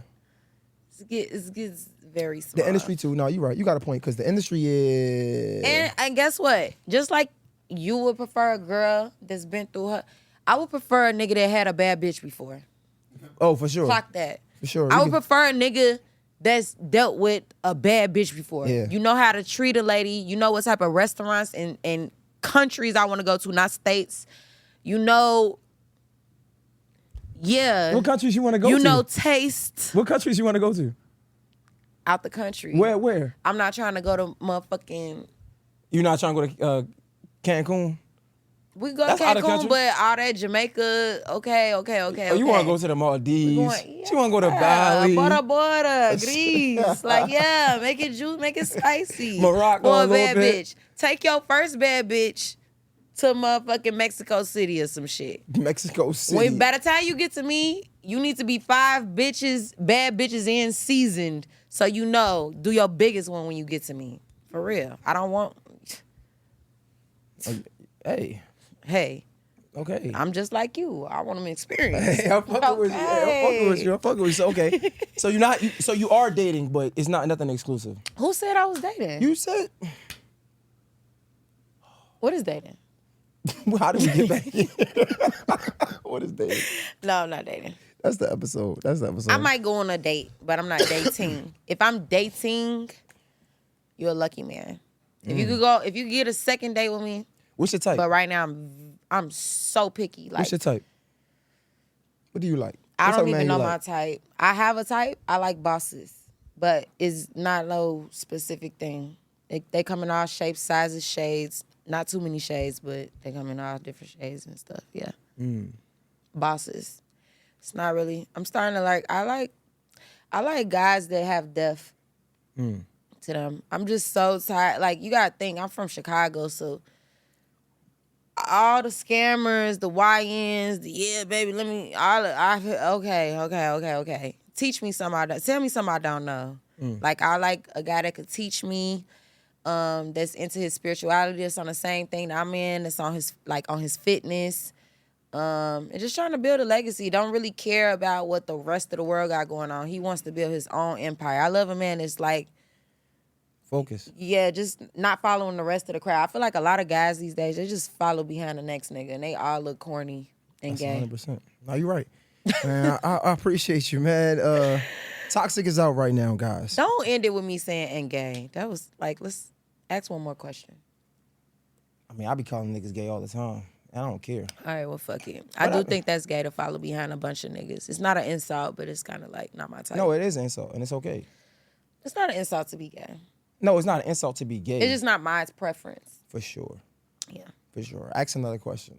Speaker 3: It gets very small.
Speaker 2: The industry too. No, you're right. You got a point because the industry is.
Speaker 3: And guess what? Just like you would prefer a girl that's been through her, I would prefer a nigga that had a bad bitch before.
Speaker 2: Oh, for sure.
Speaker 3: Clock that.
Speaker 2: For sure.
Speaker 3: I would prefer a nigga that's dealt with a bad bitch before.
Speaker 2: Yeah.
Speaker 3: You know how to treat a lady. You know what type of restaurants and countries I want to go to, not states. You know. Yeah.
Speaker 2: What countries you want to go to?
Speaker 3: You know taste.
Speaker 2: What countries you want to go to?
Speaker 3: Out the country.
Speaker 2: Where?
Speaker 3: I'm not trying to go to motherfucking.
Speaker 2: You're not trying to go to Cancun?
Speaker 3: We go to Cancun, but all that Jamaica, okay.
Speaker 2: Oh, you want to go to the Maldives? She want to go to Bali?
Speaker 3: Bora, Greece. Like, yeah, make it juice, make it spicy.
Speaker 2: Morocco,
Speaker 3: or
Speaker 2: a bad
Speaker 3: bitch. Take your first bad bitch to motherfucking Mexico City or some shit.
Speaker 2: Mexico City.
Speaker 3: By the time you get to me, you need to be 5 bad bitches in seasoned. So you know, do your biggest one when you get to me. For real. I don't want. Hey.
Speaker 2: Okay.
Speaker 3: I'm just like you. I want them experience.
Speaker 2: Hey, I'm fucking with you. I'm fucking with you. Okay. So you are dating, but it's not nothing exclusive.
Speaker 3: Who said I was dating?
Speaker 2: You said.
Speaker 3: What is dating?
Speaker 2: How did we get back here? What is dating?
Speaker 3: No, I'm not dating.
Speaker 2: That's the episode.
Speaker 3: I might go on a date, but I'm not dating. If I'm dating, you're a lucky man. If you could get a second date with me.
Speaker 2: What's your type?
Speaker 3: But right now I'm so picky. Like,
Speaker 2: what's your type? What do you like?
Speaker 3: I don't even know my type. I have a type. I like bosses. but it's not no specific thing. They come in all shapes, sizes, shades. Not too many shades, but they come in all different shades and stuff. Yeah. Bosses. It's not really. I'm starting to like. I like guys that have depth to them. I'm just so tired. Like, you gotta think. I'm from Chicago, so all the scammers, the YNs, the yeah, baby, let me. Okay. Teach me something. Tell me something I don't know. Like, I like a guy that could teach me. That's into his spirituality, that's on the same thing that I'm in, that's on his fitness, and just trying to build a legacy. Don't really care about what the rest of the world got going on. He wants to build his own empire. I love a man that's like
Speaker 2: Focus.
Speaker 3: Yeah, just not following the rest of the crowd. I feel like a lot of guys these days, they just follow behind the next nigga, and they all look corny and
Speaker 2: That's
Speaker 3: gay.
Speaker 2: 100%. No, you're right. Man, I appreciate you, man. Toxic is out right now, guys.
Speaker 3: Don't end it with me saying and gay. That was like, let's ask one more question.
Speaker 2: I mean, I be calling niggas gay all the time. I don't care.
Speaker 3: All right, well, fuck it. I do think that's gay to follow behind a bunch of niggas. It's not an insult, but it's kind of like not my type.
Speaker 2: No, it is an insult, and it's okay.
Speaker 3: It's not an insult to be gay.
Speaker 2: No, it's not an insult to be gay.
Speaker 3: It's just not my preference.
Speaker 2: For sure.
Speaker 3: Yeah.
Speaker 2: For sure. Ask another question.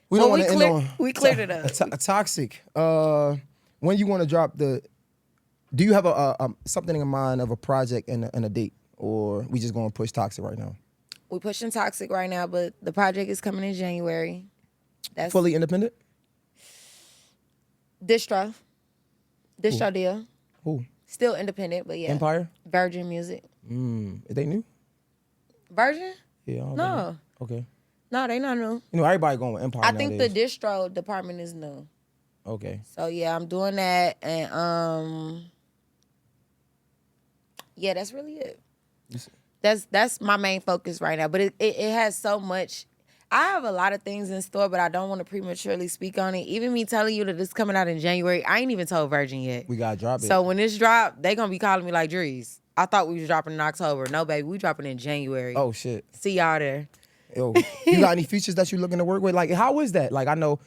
Speaker 3: We cleared it up.
Speaker 2: Toxic. When you want to drop do you have a something in mind of a project and a date, or we just going to push Toxic right now?
Speaker 3: We're pushing Toxic right now, but the project is coming in January. That's
Speaker 2: fully independent?
Speaker 3: Distro deal.
Speaker 2: Who?
Speaker 3: Still independent, but yeah.
Speaker 2: Empire?
Speaker 3: Virgin Music.
Speaker 2: Is they new?
Speaker 3: Virgin?
Speaker 2: Yeah.
Speaker 3: No.
Speaker 2: Okay.
Speaker 3: No, they not new.
Speaker 2: You know, everybody going with Empire
Speaker 3: I
Speaker 2: nowadays.
Speaker 3: think the distro department is new.
Speaker 2: Okay.
Speaker 3: So yeah, I'm doing that, and yeah, that's really it. That's my main focus right now. But it has so much. I have a lot of things in store, but I don't want to prematurely speak on it. Even me telling you that it's coming out in January, I ain't even told Virgin yet.
Speaker 2: We gotta drop it.
Speaker 3: So when this drop, they gonna be calling me like, Dreezy, I thought we was dropping in October. No, baby, we dropping in January.
Speaker 2: Oh shit.
Speaker 3: See y'all there.
Speaker 2: Yo, you got any features that you looking to work with? Like, how is that? Like, I know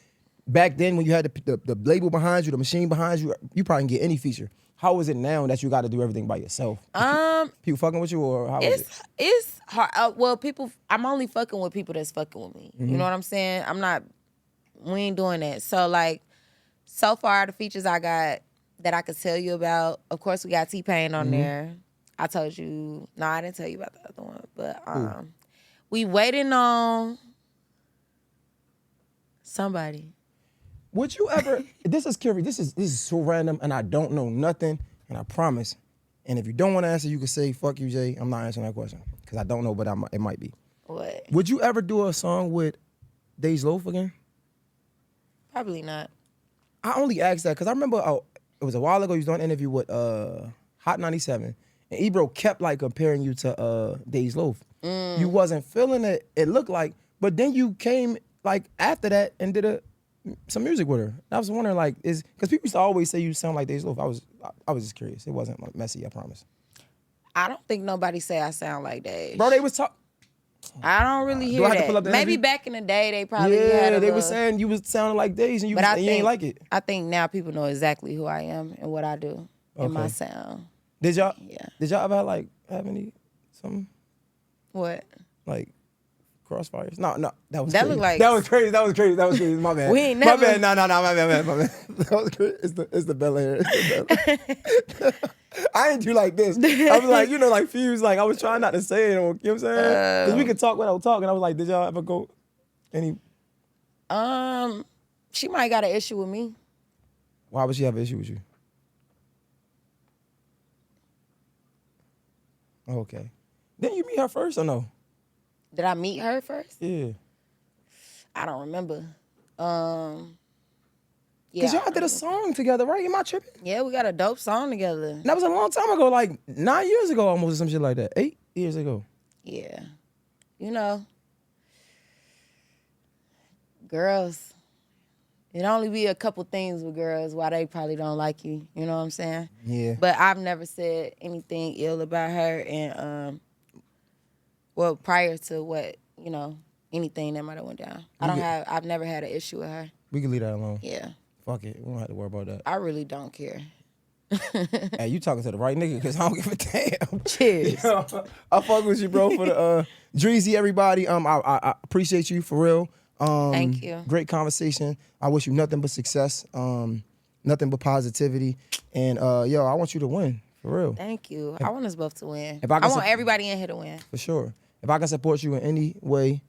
Speaker 2: back then when you had the label behind you, the machine behind you, you probably can get any feature. How is it now that you got to do everything by yourself? People fucking with you, or how is it?
Speaker 3: It's hard. Well, I'm only fucking with people that's fucking with me. You know what I'm saying? We ain't doing that. So like, so far the features I got that I could tell you about, of course we got T-Pain on there. I told you, no, I didn't tell you about the other one, but we waiting on somebody.
Speaker 2: Would you ever? This is curious. This is so random, and I don't know nothing, and I promise. And if you don't want to answer, you can say "fuck you, Jay." I'm not answering that question because I don't know, but it might be.
Speaker 3: What?
Speaker 2: Would you ever do a song with Days Loaf again?
Speaker 3: Probably not.
Speaker 2: I only asked that because I remember it was a while ago. You was doing an interview with Hot 97, and Ebro kept like comparing you to Days Loaf. You wasn't feeling it. It looked like, but then you came like after that and did some music with her. I was wondering, like, because people used to always say you sound like Days Loaf. I was just curious. It wasn't like messy, I promise.
Speaker 3: I don't think nobody say I sound like Days.
Speaker 2: Bro, they was talking.
Speaker 3: I don't really hear
Speaker 2: Do I have to pull up
Speaker 3: that.
Speaker 2: the
Speaker 3: Maybe
Speaker 2: interview?
Speaker 3: back in the day they probably
Speaker 2: Yeah,
Speaker 3: had
Speaker 2: they were saying you was sounding like Days and you ain't like it.
Speaker 3: I think now people know exactly who I am and what I do and my
Speaker 2: Okay.
Speaker 3: sound.
Speaker 2: Did y'all?
Speaker 3: Yeah.
Speaker 2: Did y'all ever have any something
Speaker 3: What?
Speaker 2: like crossfires? No, that was
Speaker 3: That
Speaker 2: crazy.
Speaker 3: look like-
Speaker 2: That was crazy. My bad.
Speaker 3: We ain't
Speaker 2: My
Speaker 3: never-
Speaker 2: bad. No, my bad. That was crazy. It's the Bel Air. I ain't do like this. I was like, like Fuse. Like I was trying not to say it. You know what I'm saying? Because we could talk without talking. I was like, did y'all ever go any?
Speaker 3: She might got an issue with me.
Speaker 2: Why would she have an issue with you? Okay. Didn't you meet her first or no?
Speaker 3: Did I meet her first?
Speaker 2: Yeah.
Speaker 3: I don't remember.
Speaker 2: Because
Speaker 3: Yeah.
Speaker 2: y'all did a song together, right? Am I tripping?
Speaker 3: Yeah, we got a dope song together.
Speaker 2: And that was a long time ago, like 9 years ago almost, or some shit like that. 8 years ago.
Speaker 3: Yeah. Girls. It only be a couple things with girls why they probably don't like you. You know what I'm saying?
Speaker 2: Yeah.
Speaker 3: But I've never said anything ill about her, and well, prior to what anything that might have went down. I've never had an issue with her.
Speaker 2: We can leave that alone.
Speaker 3: Yeah,
Speaker 2: Fuck it. We don't have to worry about that.
Speaker 3: I really don't care.
Speaker 2: Hey, you talking to the right nigga because I don't give a damn.
Speaker 3: Cheers.
Speaker 2: I fuck with you, bro, for the Dreezy, everybody. I appreciate you for real.
Speaker 3: Thank you.
Speaker 2: Great conversation. I wish you nothing but success, nothing but positivity. And yo, I want you to win, for real.
Speaker 3: Thank you. I want us both to win.
Speaker 2: If I
Speaker 3: I
Speaker 2: can
Speaker 3: want everybody in here to win.
Speaker 2: For sure. If I can support you in any way,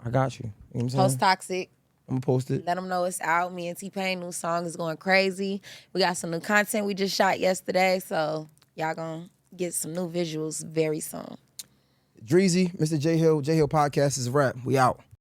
Speaker 2: I got you. You know what I'm saying?
Speaker 3: Post Toxic.
Speaker 2: I'm gonna post it.
Speaker 3: Let them know it's out. Me and T-Pain, new song is going crazy. We got some new content we just shot yesterday, so y'all gonna get some new visuals very soon.
Speaker 2: Dreezy, Mr. J Hill Podcast is a wrap. We out.